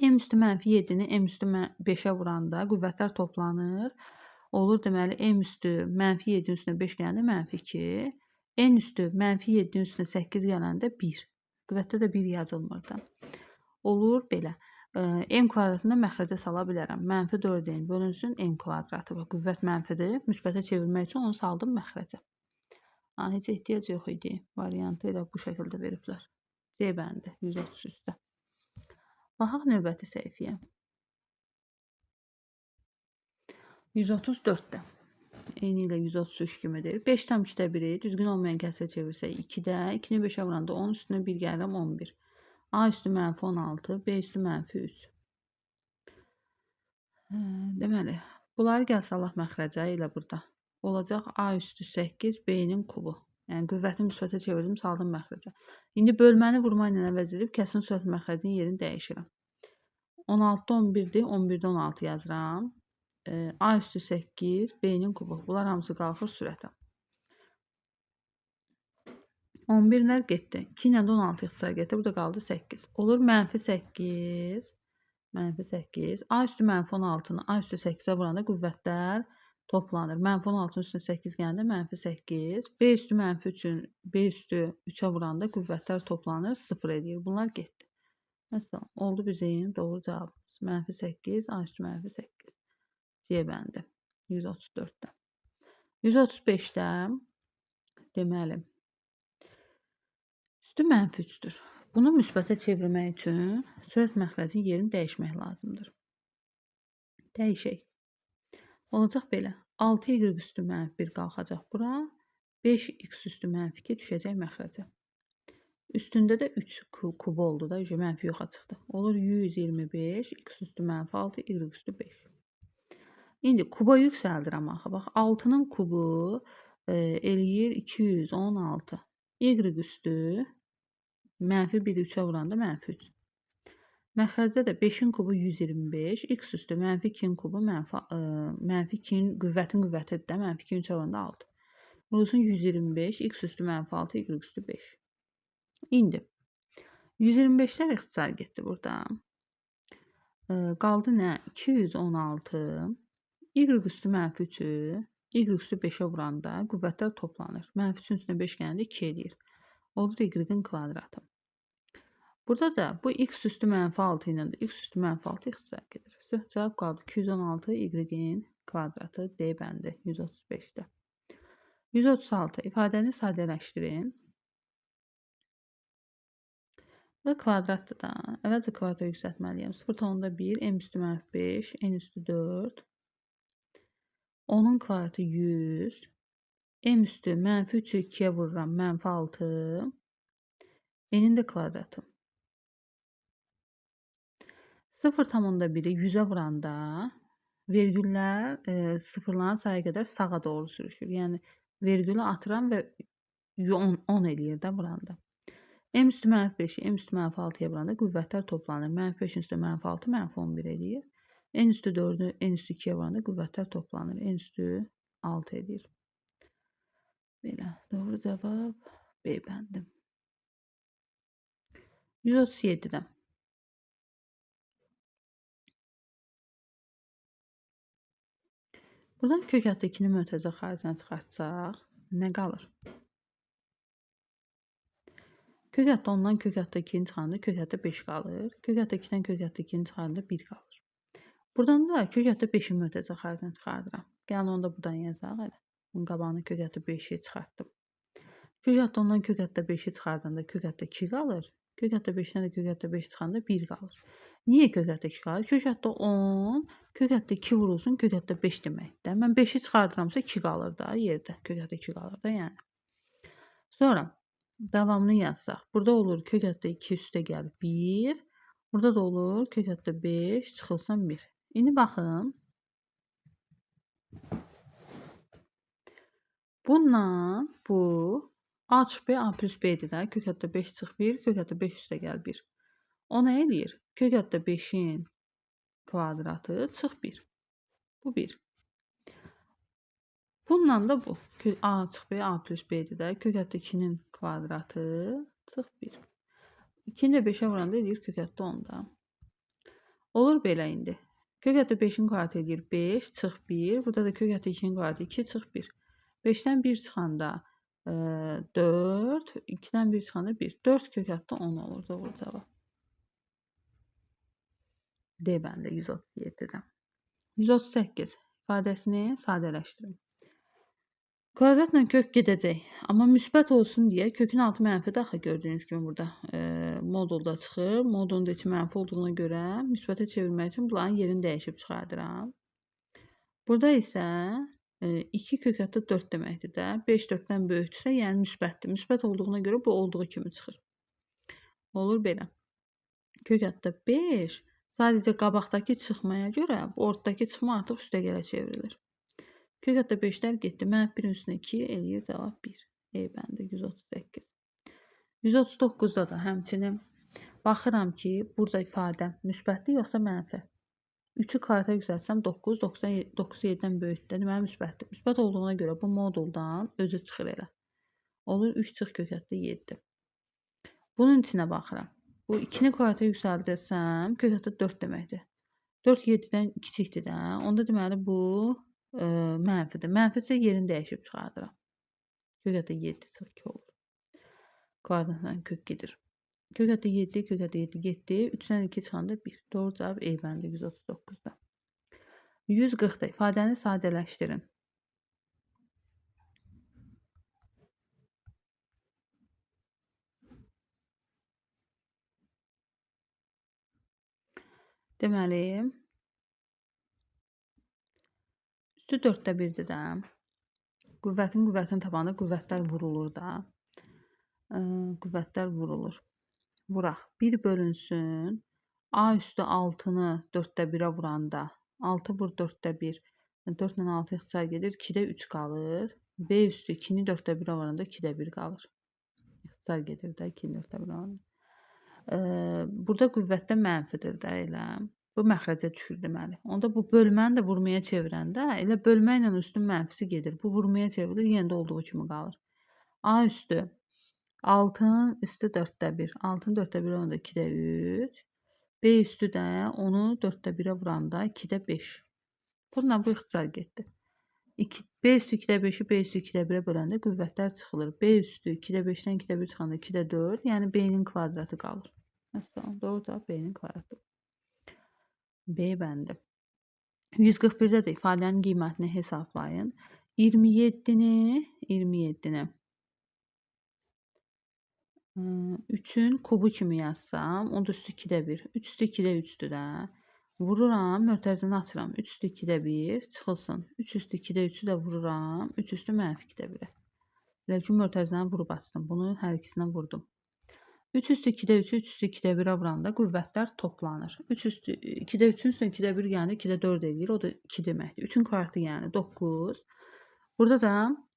M üstü mənfi 7-ni M üstü 5-ə vuranda qüvvətlər toplanır. Olur deməli M üstü mənfi 7-nin üstünə 5 gələndə mənfi 2. N üstü mənfi 7-nin üstünə 8 gələndə 1. Qüvvətdə də 1 yazılmır da. Olur belə. M kvadratında məxrəcə sala bilərəm. Mənfi 4-in bölünsün M kvadratı və qüvvət mənfidir. Müsbətə çevirmək üçün onu saldım məxrəcə. Heç ehtiyac yox idi. Variantı elə bu şəkildə veriblər. C bəndi 133-də. Baxaq növbəti səhifəyə. 134-də. Eyni ilə 133 kimidir. 5/2-də 1-i düzgün olmayan kəsrə çevirsək 2-də, 2-ni 5-ə vuranda 10 üstünə 1 gəlirəm 11. A üstü mənfi 16, B üstü mənfi 3. Deməli, bunları gəl salaq məxrəcə ilə burada. Olacaq A üstü 8, B-nin kubu. Yəni qüvvəti müsbətə çevirdim, saldım məxrəcə. İndi bölməni vurma ilə əvəz edib kəsrin sürət məxrəcinin yerini dəyişirəm. 16-da 11-dir, 11-də 16 yazıram. A üstü 8, B-nin kubu. Bunlar hamısı qalxır sürətə. 11-lər getdi. 2 ilə də 16 ixtisar getdi. Burada qaldı 8. Olur mənfi 8. Mənfi 8. A üstü mənfi 16-nı A üstü 8-ə vuranda qüvvətlər toplanır. Mənfi 16-nın üstünə 8 gələndə mənfi 8. B üstü mənfi 3-ün B üstü 3-ə vuranda qüvvətlər toplanır. 0 edir. Bunlar getdi. Məsələn, oldu bizim doğru cavabımız. Mənfi 8, A üstü mənfi 8. C bəndi 134-də. 135-də deməli üstü mənfi 3-dür. Bunu müsbətə çevirmək üçün sürət məxrəcinin yerini dəyişmək lazımdır. Dəyişək. Olacaq belə. 6y üstü mənfi 1 qalxacaq bura. 5x üstü mənfi 2 düşəcək məxrəcə. Üstündə də 3 kub oldu da. Mənfi yoxa çıxdı. Olur 125. X üstü mənfi 6. Y üstü 5. İndi kuba yüksəldirəm axı. Bax 6-nın kubu eləyir 216. Y üstü mənfi 1-i 3-ə vuranda mənfi 3. Məxrəcdə də 5-in kubu 125, x üstü mənfi 2-in kubu mənfi 2-in qüvvətin qüvvətidir də, mənfi 2-in 3-ə vuranda 6. Vurulsun 125, x üstü mənfi 6, y üstü 5. İndi 125-lər ixtisar getdi burada. Qaldı nə? 216, y üstü mənfi 3-ü, y üstü 5-ə vuranda qüvvətlər toplanır. Mənfi 3-ün üstünə 5 gələndə 2 edir. Olur y-in kvadratı. Burada da bu x üstü mənfi 6 ilə də x üstü mənfi 6 ixtisar gedir. Cavab qaldı 216 y-in kvadratı D bəndi 135-də. 136 ifadəni sadələşdirin. Bu kvadratdır da. Əvvəlcə kvadrata yüksəltməliyəm. 0,1 m üstü mənfi 5, n üstü 4. Onun kvadratı 100. M üstü mənfi 3'ü 2'ye vururam. Mənfi 6. N'in də kvadratı. 0,1'i 100'e vuranda vergüllər sıfırların sayı qədər sağa doğru sürüşür. Yəni vergülü atıram və 10 eləyir də vuranda. M üstü -5-i M üstü -6-ya vuranda qüvvətlər toplanır. -5-in üstü -6 -11 eləyir. N üstü 4-ü N üstü 2-yə vuranda qüvvətlər toplanır. N üstü 6 edir. Belə. Doğru cavab B bəndi. 137-dən. Buradan kök altı 2-ni mötərizə xaricinə çıxartsaq, nə qalır? Kök altı 10-dan kök altı 2-ni çıxaranda kök altı 5 qalır. Kök altı 2-dən kök altı 2-ni çıxaranda 1 qalır. Buradan da kök altı 5-i mötərizə xaricinə çıxardıram. Gəlin onu da buradan yazaq elə. Bunun qabağına kök altı 5-i çıxartdım. Kök altı 10-dan kök altı 5-i çıxardanda kök altı 2 qalır. Kök altı 5-dən də kök altı 5 çıxanda 1 qalır. Niyə kök altı 2 qalır? Kök altı 10, kök altı 2 vurulsun kök altı 5 deməkdir. Mən 5-i çıxardıramsa 2 qalır da yerdə. Kök altı 2 qalır da yəni. Sonra davamını yazsaq. Burada olur kök altı 2 üstə gəl 1. Burada da olur kök altı 5 çıxılsın 1. İndi baxın. Bununla bu A çıx B, A plus B'dir də. Kök altı 5 çıx 1, kök altı 5 üstə gəl 1. O nə eləyir? Kök altı 5-in kvadratı çıx 1. Bu 1. Bununla da bu. A çıx B, A plus B'dir də. Kök altı 2-nin kvadratı çıx 1. 2-ni də 5-ə vuranda edir kök altı 10 da. Olur belə indi. Kök altı 5-in kvadratı edir 5 çıx 1. Burada da kök altı 2-nin kvadratı 2 çıx 1. 5-dən 1 çıxanda 4, 2-dən 1 çıxanda 1. 4 kök altı 10 olur. Doğru cavab. D bəndə 137-dən. 138 ifadəsini sadələşdirin. Kvadratla kök gedəcək. Amma müsbət olsun deyə kökün altı mənfidir axı gördüyünüz kimi burada modulda çıxır. Modulun da içi mənfi olduğuna görə müsbətə çevirmək üçün bunların yerini dəyişib çıxardıram. Burada isə 2 kök altı 4 deməkdir də. 5 4-dən böyükdürsə, yəni müsbətdir. Müsbət olduğuna görə bu olduğu kimi çıxır. Olur belə. Kök altı 5 sadəcə qabaqdakı çıxmaya görə ortadakı çıxma artıq üstə gələ çevrilir. Kök altı 5-lər getdi. -1-in üstünə 2 eləyir cavab 1. E bəndə 138. 139-da da həmçinin baxıram ki, burada ifadə müsbətdir yoxsa mənfi. 3-ü kvadrata yüksəltsəm 9, 9 7-dən böyükdür. Deməli müsbətdir. Müsbət olduğuna görə bu moduldan özü çıxır elə. Olur 3 çıx kök altı 7. Bunun içinə baxıram. Bu 2-ni kvadrata yüksəldirsəm kök altı 4 deməkdir. 4 7-dən kiçikdir də. Onda deməli bu mənfidir. Mənfidirsə yerini dəyişib çıxardıram. Kök altı 7 çıx 2 olur. Kvadratdan kök gedir. Kök altı 7, kök altı 7 getdi. 3-dən 2 çıxanda 1. Doğru cavab E bəndi 139-da. 140-da ifadəni sadələşdirin. Deməli, üstü 4-də 1-dir də. Qüvvətin tabanında qüvvətlər vurulur da. Qüvvətlər vurulur. Vuraq. 1 bölünsün. A üstü 6-nı 4-də 1-ə vuranda 6 vur 4-də 1. 4 ilə 6 ixtisar gedir. 2-də 3 qalır. B üstü 2-ni 4-də 1-ə vuranda 2-də 1 qalır. İxtisar gedir də 2-ni 4-də 1-ə vuranda. Burada qüvvətdə mənfidir də elə. Bu məxrəcə düşür deməli. Onda bu bölməni də vurmaya çevirəndə elə bölmə ilə üstün mənfisi gedir. Bu vurmaya çevrilir, yenə də olduğu kimi qalır. A üstü 6-nın üstü 4-də 1. 6-nı 4-də 1 vuranda 2-də 3. B üstü də onu 4-də 1-ə vuranda 2-də 5. Bununla bu ixtisar getdi. B üstü 2-də 5-i B üstü 2-də 1-ə böləndə qüvvətlər çıxılır. B üstü 2-də 5-dən 2-də 1 çıxanda 2-də 4. Yəni B-nin kvadratı qalır. Məsələn, doğru cavab B-nin kvadratı. B bəndi. 141-də də ifadənin qiymətini hesablayın. 27-ni 3-ün kubu kimi yazsam, onda üstü 2-də 1. 3 üstü 2-də 3-dür də. Vururam, mötərizəni açıram. 3 üstü 2-də 1 çıxılsın. 3 üstü 2-də 3-ü də vururam. 3 üstü -2-də 1-ə. Elə ki, mötərizəni vurub açdım. Bunu hər ikisindən vurdum. 3 üstü 2-də 3, 3 üstü 2-də 1-ə vuranda qüvvətlər toplanır. 3 üstü 2-də 3-ün üstünə 2-də 1 yəni 2-də 4 eləyir. O da 2 deməkdir. 3-ün kvartı yəni 9. Burada da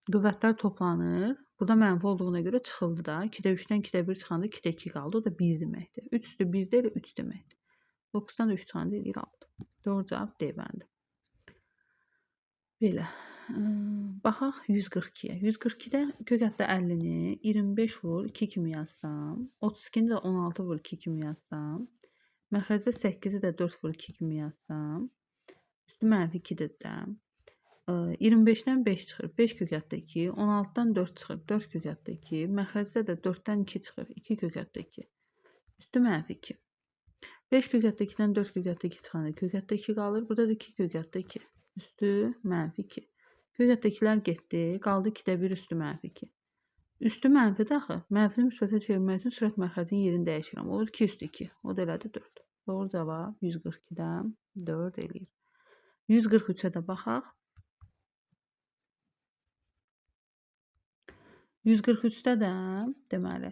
qüvvətlər toplanır. Burada mənfi olduğuna görə çıxıldı da. 2-də 3-dən 2-də 1 çıxanda 2-də 2 qaldı. O da 1 deməkdir. 3 üstü 1 də 3 deməkdir. 9-dan da 3 çıxanda eləyir 6. Doğru cavab D bəndi. Belə. Baxaq 142-yə. 142-də kök hətta 50-ni 25 vur 2 kimi yazsam, 32-ni də 16 vur 2 kimi yazsam, məxrəcdə 8-i də 4 vur 2 kimi yazsam, üstü mənfi 2-dir də. 25-dən 5 çıxır. 5 kök hətta 2, 16-dan 4 çıxır. 4 kök hətta 2, məxrəcdə də 4-dən 2 çıxır. 2 kök hətta 2. Üstü mənfi 2. 5 kök hətta 2-dən 4 kök hətta 2 çıxanda kök hətta 2 qalır. Burada da 2 kök hətta 2. Üstü mənfi 2. Kök hətta 2-lər getdi. Qaldı 2-də 1 üstü mənfi 2. Üstü mənfidir axı. Mənfini müsbətə çevirmək üçün sürət məxrəcinin yerini dəyişirəm. Olur 2 üstü 2. O da elədi 4. Doğru cavab 142-dən 4 eləyir. 143-ə də baxaq. 143-də də deməli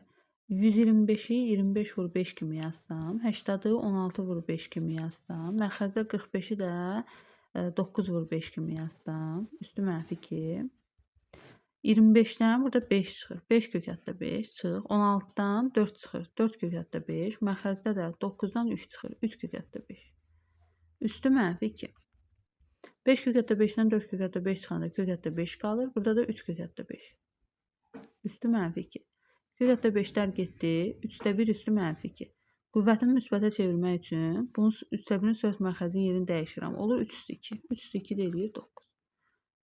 125-i 25 vur 5 kimi yazsam, 80-ı 16 vur 5 kimi yazsam, məxrəcdə 45-i də 9 vur 5 kimi yazsam, üstü mənfi 2. 25-dən burada 5 çıxır. 5 kök hətta 5 çıx. 16-dan 4 çıxır. 4 kök hətta 5. Məxrəcdə də 9-dan 3 çıxır. 3 kök hətta 5. Üstü mənfi 2. 5 kök hətta 5-dən 4 kök hətta 5 çıxanda kök hətta 5 qalır. Burada da 3 kök hətta 5. Üstü mənfi 2. Kök hətta 5-lər getdi. 3-də 1 üstü mənfi 2. Qüvvətini müsbətə çevirmək üçün bunun 3-də 1-in sürət mərkəzinin yerini dəyişirəm. Olur 3 üstü 2. 3 üstü 2 də eləyir 9.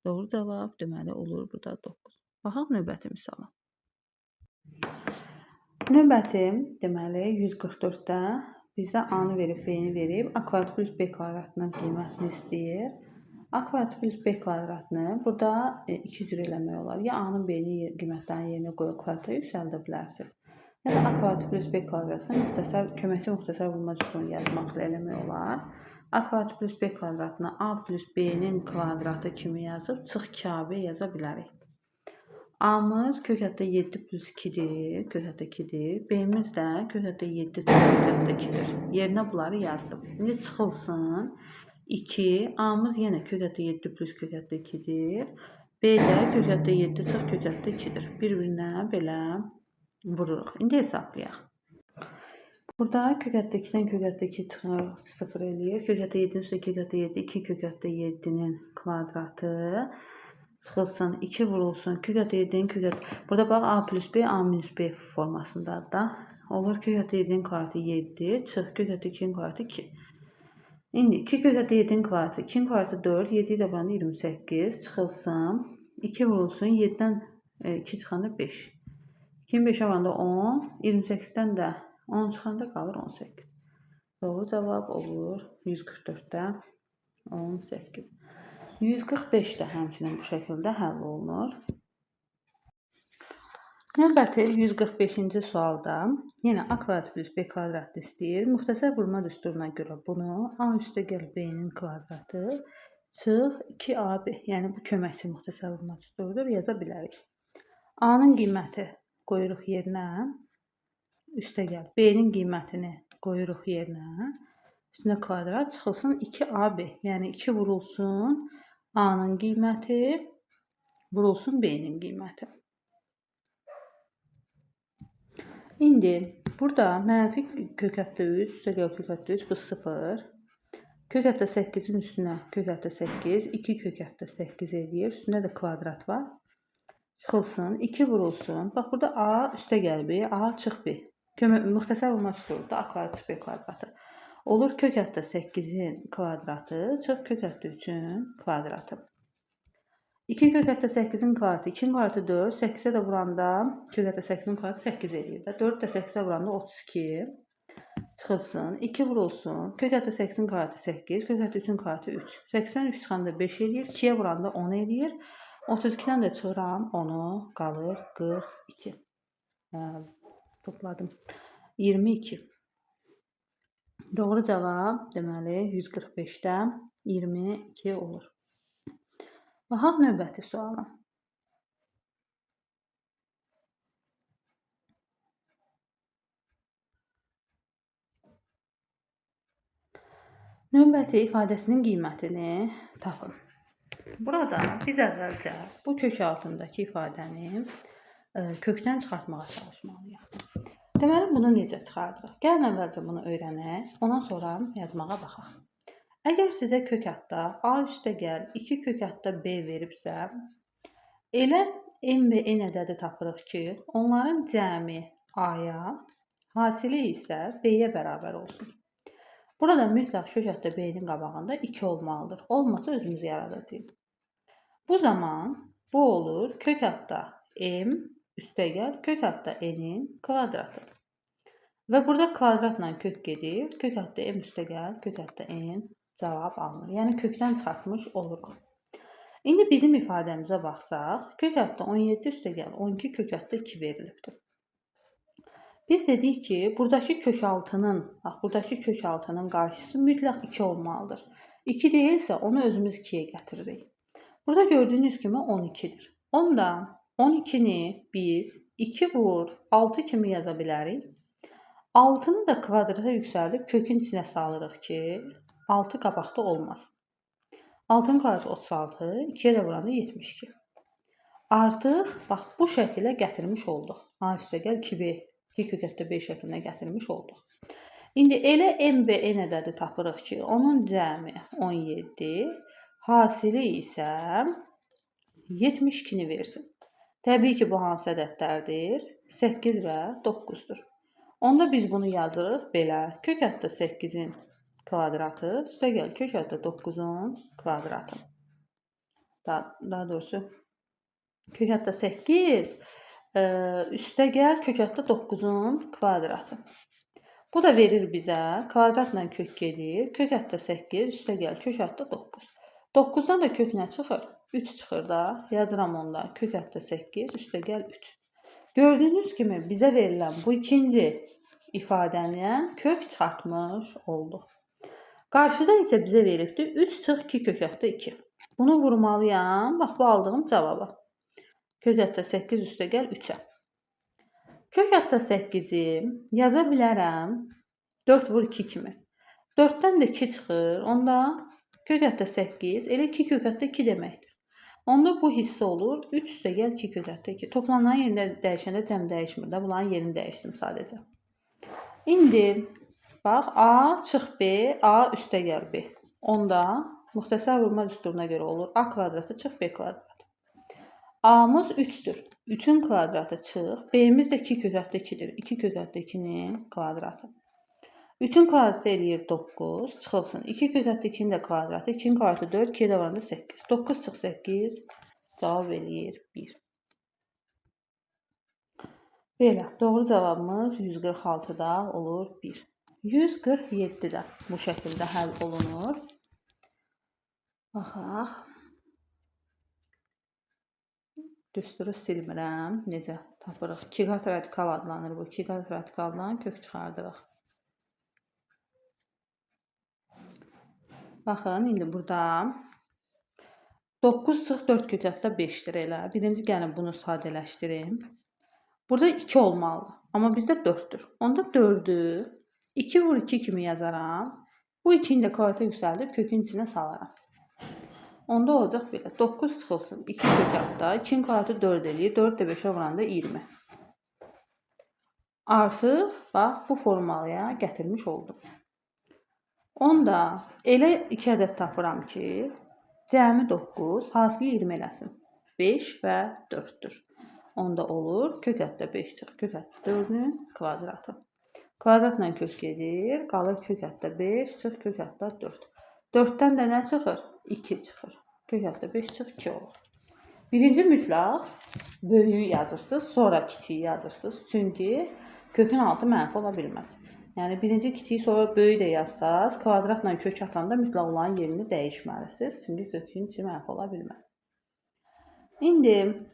Doğru cavab deməli olur burada 9. Baxaq növbəti misala. Növbəti deməli 144-də bizə A-nı verib, B-ni verib, A kvadrat plus B kvadratının qiymətini istəyir. A kvadrat plus B kvadratını burada 2 cür eləmək olar. Ya A-nın B-ni qiymətlərini yerinə qoyub kvadrata yüksəldə bilərsiniz. Ya da A kvadrat plus B kvadratını köməkçi müxtəsər vurma cüzdanı yazmaqla eləmək olar. A kvadrat plus B kvadratını A plus B-nin kvadratı kimi yazıb çıx 2AB yaza bilərik. A-mız kök hətta 7 plus 2-dir, kök hətta 2-dir. B-miz də kök hətta 7 plus kök hətta 2-dir. Yerinə bunları yazdım. İndi çıxılsın 2. A-mız yenə kök hətta 7 plus kök hətta 2-dir. B də kök hətta 7 çıx kök hətta 2-dir. Bir-birinə belə vururuq. İndi hesablayaq. Burada kök hətta 2-dən kök hətta 2 çıxır, 0 eləyir. Kök hətta 7-nin üstə kök hətta 7, 2 kök hətta 7-nin kvadratı çıxılsın, 2 vurulsun. Kök hətta 7-nin kök hətta... Burada bax, A plus B, A minus B formasındadır da. Olur kök hətta 7-nin kvadratı 7, çıx kök hətta 2-nin kvadratı 2. İndi 2 kök hətta 7-nin kvadratı, 2-nin kvadratı 4, 7-yi də buranda 28, çıxılsın. 2 vurulsun, 7-dən 2 çıxanda 5. 2-nin 5-ə vuranda 10, 28-dən də 10 çıxanda qalır 18. Doğru cavab olur 144-də 18. 145 də həmçinin bu şəkildə həll olunur. Növbəti 145-ci sualda yenə A kvadrat plus B kvadrat istəyir. Müxtəsər vurma düsturuna görə bunu A üstə gəl B-nin kvadratı çıx 2AB, yəni bu köməkçi müxtəsər vurma düsturudur, yaza bilərik. A-nın qiyməti qoyuruq yerinə. Üstə gəl. B-nin qiymətini qoyuruq yerinə. Üstünə kvadrat çıxılsın 2AB. Yəni 2 vurulsun A-nın qiyməti, vurulsun B-nin qiyməti. İndi burada mənfi kök hətta 3, üstə gəl kök hətta 3, bu 0. Kök hətta 8-in üstünə kök hətta 8, 2 kök hətta 8 eləyir. Üstündə də kvadrat var. Çıxılsın, 2 vurulsun. Bax, burada A üstə gəl B, A çıx B. Müxtəsər vurma düsturudur, A kvadrat B kvadratı. Olur kök hətta 8-in kvadratı, çıx kök hətta 3-ün kvadratı. 2 kök hətta 8-in kvadratı, 2-nin kvadratı 4, 8-ə də vuranda kök hətta 8-in kvadratı 8 eləyir. 4 də 8-ə vuranda 32 çıxılsın, 2 vurulsun. Kök hətta 8-in kvadratı 8, kök hətta 3-ün kvadratı 3. 8-dən 3 çıxanda 5 eləyir, 2-yə vuranda 10 eləyir. 32-dən də çıxıram, 10-u qalır 42. Topladım. 22. Doğru cavab deməli 145-də 22 olur. Baxaq növbəti suala. Növbəti ifadəsinin qiymətini tapın. Burada biz əvvəlcə bu kök altındakı ifadəni kökdən çıxartmağa çalışmalıyıq. Deməli, bunu necə çıxardırıq? Gəlin əvvəlcə bunu öyrənək, ondan sonra yazmağa baxaq. Əgər sizə kök altda a üstə gəl 2 kök altda b veribsə, elə m və n ədədi tapırıq ki, onların cəmi a-ya, hasili isə b-yə bərabər olsun. Burada mütləq kök altda b-nin qabağında 2 olmalıdır. Olmasa özümüz yaradacağıq. Bu zaman bu olur kök altda m üstəgəl kök altda n-in kvadratı. Və burada kvadratla kök gedir. Kök altda m üstəgəl kök altda n cavab alınır. Yəni kökdən çıxartmış oluruq. İndi bizim ifadəmizə baxsaq, kök altda 17 üstəgəl 12 kök altda 2 verilibdir. Biz dedik ki, buradakı kök altının qarşısı mütləq 2 olmalıdır. 2 deyilsə, onu özümüz 2-yə gətiririk. Burada gördüyünüz kimi 12-dir. Onda 12-ni biz 2 vur 6 kimi yaza bilərik. 6-nı da kvadrata yüksəldib kökün içinə salırıq ki, 6 qabaqda olmasın. 6-nın kvadraты 36, 2-yə də vuranda 72. Artıq, bax, bu şəkilə gətirmiş olduq. A üstəgəl 2b. 2 kök altda b şəklinə gətirmiş olduq. İndi elə m və n ədədi tapırıq ki, onun cəmi 17, hasili isə 72-ni versin. Təbii ki, bu hansı ədədlərdir? 8 və 9-dur. Onda biz bunu yazırıq belə. Kök altda 8-in kvadratı üstəgəl kök altda 9-un kvadratı. Daha doğrusu kök altda 8 üstəgəl kök altda 9-un kvadratı. Bu da verir bizə kvadratla kök gedir. Kök altda 8 üstəgəl kök altda 9. 9-dan da kök nə çıxır? 3 çıxır da. Yazıram onda. Kök altda 8 üstəgəl 3. Gördüyünüz kimi bizə verilən bu ikinci ifadəni kök çıxartmış olduq. Qarşıda isə bizə veribdir 3 çıx 2 kök altda 2. Bunu vurmalıyam. Bax, bu aldığım cavaba. Kök altda 8 üstəgəl 3-ə. Kök altda 8-i yaza bilərəm 4 vur 2 kimi. 4-dən də 2 çıxır. Onda kök altda 8 elə 2 kök altda 2 deməkdir. Onda bu hissə olur 3 üstəgəl 2 kök altda 2. Toplanan yerində dəyişəndə cəm dəyişmir də. Bunların yerini dəyişdim sadəcə. İndi bax a çıx b, a üstəgəl b. Onda müxtəsər vurma düsturuna görə olur a kvadratı çıx b kvadratı. A-mız 3-dür. 3-ün kvadratı çıx. B-miz də 2 kök altda 2-dir. 2 kök altda 2-nin kvadratı. 3-ün kvadratı eləyir 9. Çıxılsın. 2 kök altda 2-nin də kvadratı. 2-nin kvadratı 4. 2-yə də varanda 8. 9 çıx 8. Cavab eləyir 1. Belə. Doğru cavabımız 146-da olur 1. 147-də bu şəkildə həll olunur. Baxaq. Düsturu silmirəm. Necə tapırıq? 2 qat radikal adlanır bu. 2 qat radikaldan kök çıxardırıq. Baxın, indi burada 9 çıx 4 kök altda 5-dir elə. Birinci gəlin bunu sadələşdirim. Burada 2 olmalıdır. Amma bizdə 4-dür. Onda 4-ü 2 vur 2 kimi yazaram. Bu 2-ni də kvadrata yüksəldib kökün içinə salaram. Onda olacaq belə. 9 çıxılsın. 2 kök altda. 2-nin kvadratı 4 eləyir. 4 də 5-ə vuranda 20. Artıq, bax, bu formalıya gətirmiş oldum. Onda elə 2 ədəd tapıram ki, cəmi 9, hasili 20 eləsin. 5 və 4-dür. Onda olur kök altda 5 çıx. Kök altda 4-ün kvadratı. Kvadratla kök gedir. Qalır kök altda 5 çıx kök altda 4. 4-dən də nə çıxır? 2 çıxır. Kök altda 5 çıx 2 olur. Birinci mütləq böyüyü yazırsınız, sonra kiçiyi yazırsınız. Çünki kökün altı mənfi ola bilməz. Yəni birinci kiçiyi sonra böyüyü də yazsaz, kvadratla kök atanda mütləq olan yerini dəyişməlisiniz. Çünki kökün içi mənfi ola bilməz. İndi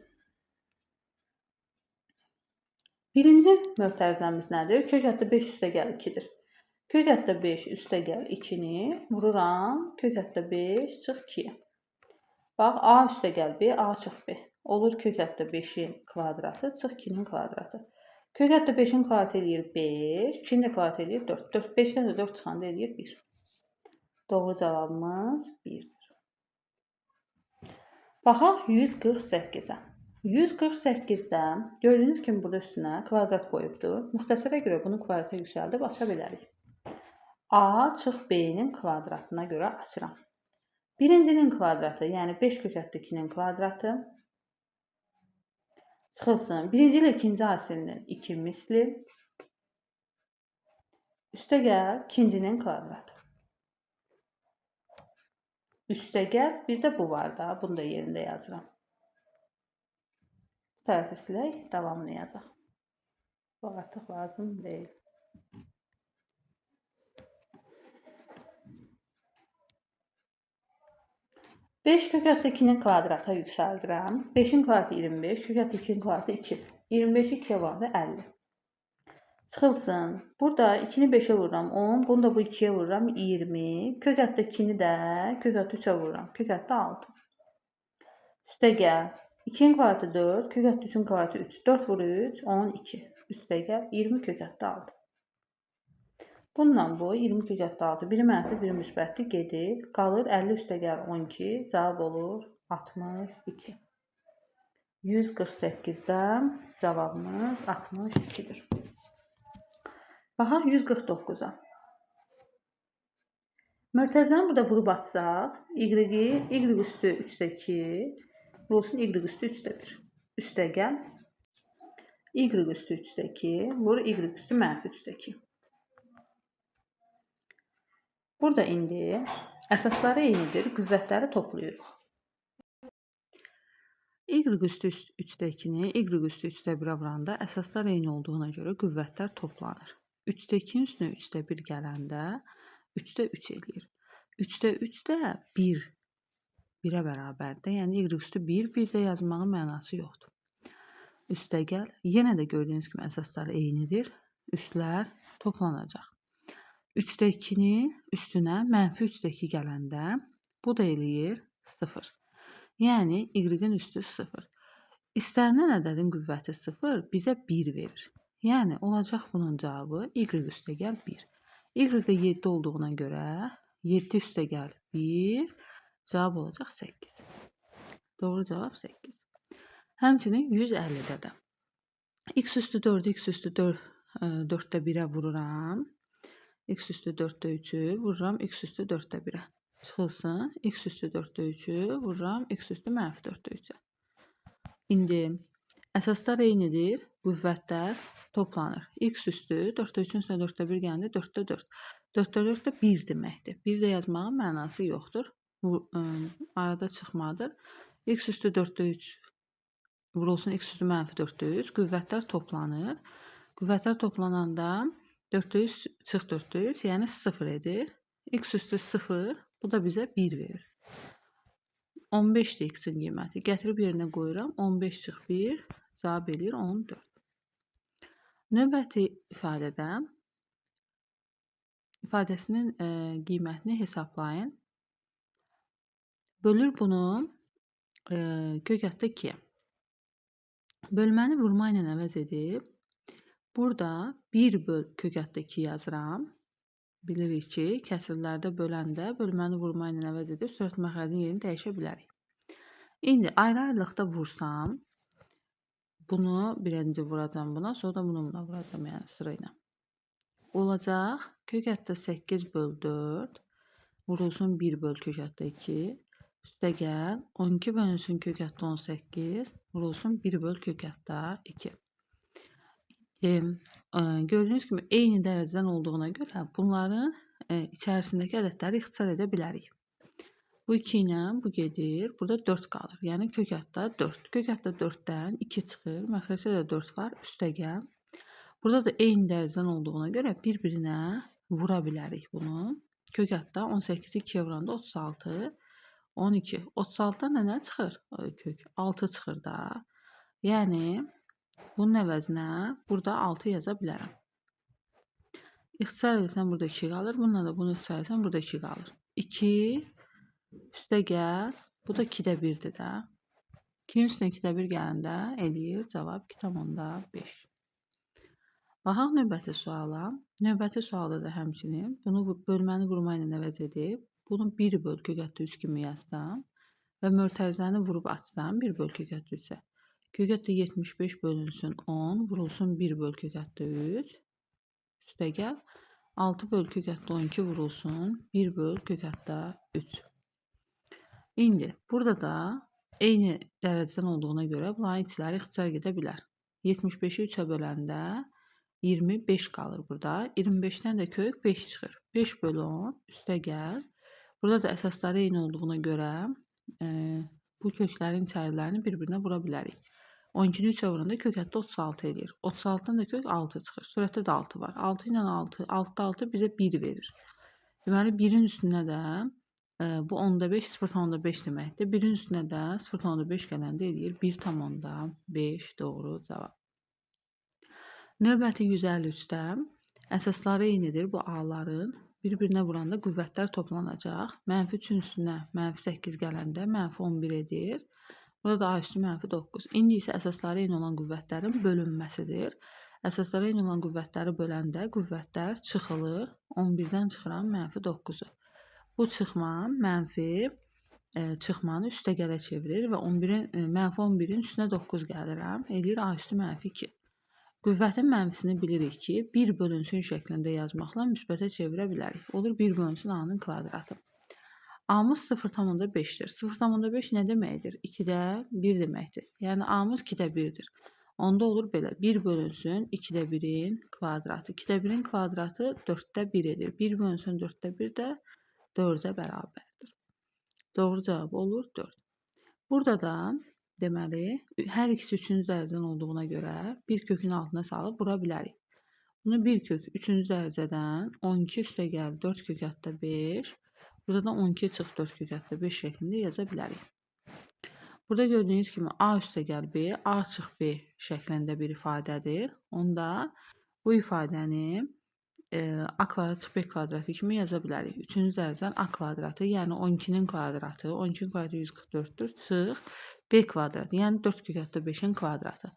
birinci mötərizəmiz nədir? Kök altda 5 üstəgəl 2-dir. Kök altda 5 üstəgəl 2-ni vururam. Kök altda 5 çıx 2-yə. Bax, a üstəgəl b, a çıx b. Olur kök altda 5-in kvadratı çıx 2-nin kvadratı. Kök altda 5-in kvadratı eləyir 5, 2-nin də kvadratı eləyir 4. 5-dən də 4 çıxanda eləyir 1. Doğru cavabımız 1'dir. Baxaq 148-ə. 148-dən gördüyünüz kimi burada üstünə kvadrat qoyubdur. Müxtəsərə görə bunu kvadrata yüksəldib aça bilərik. A çıx B-nin kvadratına görə açıram. Birincinin kvadratı, yəni 5 kökətli 2-nin kvadratı çıxılsın. Birinci ilə ikinci hasilinin 2 misli üstə gəl ikincinin kvadratı. Üstə gəl, bir də bu var da, bunu da yerində yazıram. Bu tərəfi silək, davamını yazaq. Bu artıq lazım deyil. Beş kökətli 2-nin kvadratına yüksəldirəm. 5-in kvadratı 25, kökətli 2-nin kvadratı 2. 25-i 2-yə vuranda 50. Çıxılsın. Burada 2-ni 5-ə vururam 10, bunu da bu 2-yə vururam 20. Kökətli 2-ni də kökətli 3-ə vururam. Kökətli 6. Üstə gəl. 2-nin kvadratı 4, kökətli 3-ün kvadratı 3. 4 vur 3, 12. Üstə gəl 20 kökətli 6. Bundan bu 20 kökətli 6. Biri mənfi, biri müsbətli gedir. Qalır 50 üstə gəl 12. Cavab olur 62. 148-dən cavabımız 62-dir. Baxaq 149-a. Mörtəzəni burada vurub açsaq, y-i y üstü 3-də 2 vurulsun y üstü 3-də 1. Üstə gəl. Y üstü 3-də 2 vur y üstü mənfi 3-də 2. Burada indi əsasları eynidir, qüvvətləri toplayırıq. Y üstü 3-də 2-ni y üstü 3-də 1-ə vuranda əsaslar eyni olduğuna görə qüvvətlər toplanır. 3-də 2-nin üstünə 3-də 1 gələndə 3-də 3 eləyir. 3-də 3 də 1, 1-ə bərabərdir. Yəni y üstü 1, 1-də yazmağın mənası yoxdur. Üstə gəl. Yenə də gördüyünüz kimi əsaslar eynidir. Üstlər toplanacaq. 3-də 2-nin üstünə mənfi 3-də 2 gələndə bu da eləyir 0. Yəni y-in üstü 0. İstənilən ədədin qüvvəti 0 bizə 1 verir. Yəni olacaq bunun cavabı y üstə gəl 1. Y-də 7 olduğuna görə 7 üstə gəl 1. Cavab olacaq 8. Doğru cavab 8. Həmçinin 150-də də. X üstü 4, x üstü 4-də 1-ə vururam. X üstü 4-də 3-ü vururam x üstü 4-də 1-ə. Çıxılsın. X üstü 4-də 3-ü vururam x üstü mənfi 4-də 3-ə. İndi əsaslar eynidir. Qüvvətlər toplanır. X üstü 4-də 3-ün üstünə 4-də 1 gələndə 4-də 4. 4-də 4 də 1 deməkdir. 1 də yazmağın mənası yoxdur. Arada çıxmadır. X üstü 4-də 3 vurulsun x üstü mənfi 4-də 3. Qüvvətlər toplanır. Qüvvətlər toplananda 4-də 3 çıx 4-də 3, yəni 0 edir. X üstü 0, bu da bizə 1 verir. 15-dir x-in qiyməti. Gətirib yerinə qoyuram. 15 çıx 1, cavab edir 14. Növbəti ifadədə ifadəsinin qiymətini hesablayın. Bölür bunu kökətdə 2-yə. Bölməni vurma ilə əvəz edib, burada 1 böl kökətdə 2 yazıram. Bilirik ki, kəsirlərdə böləndə bölməni vurma ilə əvəz edib, sürət məxrəcin yerini dəyişə bilərik. İndi ayrı-ayrılıqda vursam, bunu birinci vuracam buna, sonra da buna vuracam, yəni sıra ilə. Olacaq kökətdə 8 böl 4 vurulsun 1 böl kökətdə 2 üstə gəl 12 bölünsün kökətdə 18 vurulsun 1 böl kökətdə 2. Gördüyünüz kimi eyni dərəcədən olduğuna görə bunların içərisindəki ədədləri ixtisar edə bilərik. Bu 2 ilə bu gedir. Burada 4 qalır. Yəni kökətdə 4. Kökətdə 4-dən 2 çıxır. Məxrəcdə də 4 var. Üstə gəl. Burada da eyni dərəcədən olduğuna görə bir-birinə vura bilərik bunu. Kökətdə 18-i 2-yə vuranda 36, 12. 36-dan nə çıxır? Kök 6 çıxır da. Yəni bunun əvəzinə burada 6 yaza bilərəm. İxtisar etsəm burada 2 qalır. Bununla da bunu ixtisar etsəm burada 2 qalır. 2 üstə gəl. Bu da 2-də 1-dir də. 2-nin üstünə 2-də 1 gələndə eləyir. Cavab 2,5. Baxaq növbəti suala. Növbəti sualda da həmçinin bunu bölməni vurma ilə əvəz edib. Bunu 1 böl kök ətdə 3 kimi yazsam və mötərizəni vurub açsam 1 böl kök ətdə 3-ə. Kök ətdə 75 bölünsün 10, vurulsun 1 böl kök ətdə 3. Üstəgəl 6 böl kök ətdə 12 vurulsun 1 böl kök ətdə 3. İndi burada da eyni dərəcədən olduğuna görə bunların içləri ixtisar gedə bilər. 75-i 3-ə böləndə 25 qalır burada. 25-dən də kök 5 çıxır. 5 bölü 10 üstəgəl. Burada da əsasları eyni olduğuna görə bu köklərin içərilərini bir-birinə vura bilərik. 12-ni 3-ə vuranda kök ətdə 36 edir. 36-dan da kök 6 çıxır. Surətdə də 6 var. 6 ilə 6, 6-da 6 bizə 1 verir. Deməli 1-in üstünə də bu 10-da 5, 0,5 deməkdir. 1-in üstünə də 0,5 gələndə eləyir 1,5 doğru cavab. Növbəti 153-də əsasları eynidir bu A-ların. Bir-birinə vuranda qüvvətlər toplanacaq. -3-ün üstünə -8 gələndə -11 edir. Burada da A üstü -9. İndi isə əsasları eyni olan qüvvətlərin bölünməsidir. Əsasları eyni olan qüvvətləri böləndə qüvvətlər çıxılır. 11-dən çıxıram -9-u. Bu çıxma mənfi çıxmanı üstəgələ çevirir və -11-in üstünə 9 gəlirəm. Eləyir A üstü -2. Qüvvətin mənfisini bilirik ki, 1 bölünsün şəklində yazmaqla müsbətə çevirə bilərik. Olur 1 bölünsün A-nın kvadratı. A-mız 0,5-dir. 0,5 nə deməkdir? 2-də 1 deməkdir. Yəni A-mız 2-də 1-dir. Onda olur belə. 1 bölünsün 2-də 1-in kvadratı. 2-də 1-in kvadratı 4-də 1 edir. 1 bölünsün 4-də 1 də 4-ə bərabərdir. Doğru cavab olur 4. Burada da deməli, hər ikisi 3-cü dərəcədən olduğuna görə bir kökün altına salıb vura bilərik. Bunu 1 kök 3-cü dərəcədən 12 üstəgəl 4 kök ətdə 5. Burada da 12 çıx 4 kök ətdə 5 şəklində yaza bilərik. Burada gördüyünüz kimi A üstəgəl B, A çıx B şəklində bir ifadədir. Onda bu ifadəni A kvadrat çıx B kvadratı kimi yaza bilərik. 3-cü dərəcədən A kvadratı, yəni 12-nin kvadratı, 12-nin kvadratı 144-dür, çıx B kvadratı, yəni 4 kök ətdə 5-in kvadratı.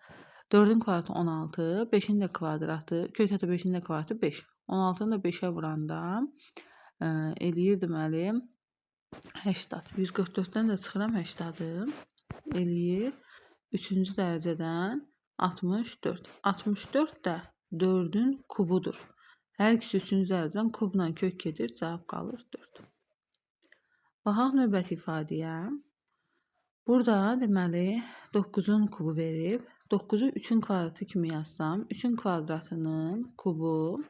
4-ün kvadratı 16, 5-in də kvadratı, kök ətdə 5-in də kvadratı 5. 16-nı da 5-ə vuranda eləyir deməli 80. 144-dən də çıxıram 80-ı. Eləyir 3-cü dərəcədən 64. 64 də 4-ün kubudur. Hər ikisi 3-cü dərəcədən kubla kök gedir, cavab qalır 4. Baxaq növbəti ifadəyə. Burada deməli 9-un kubu verib. 9-u 3-ün kvadratı kimi yazsam, 3-ün kvadratının kubu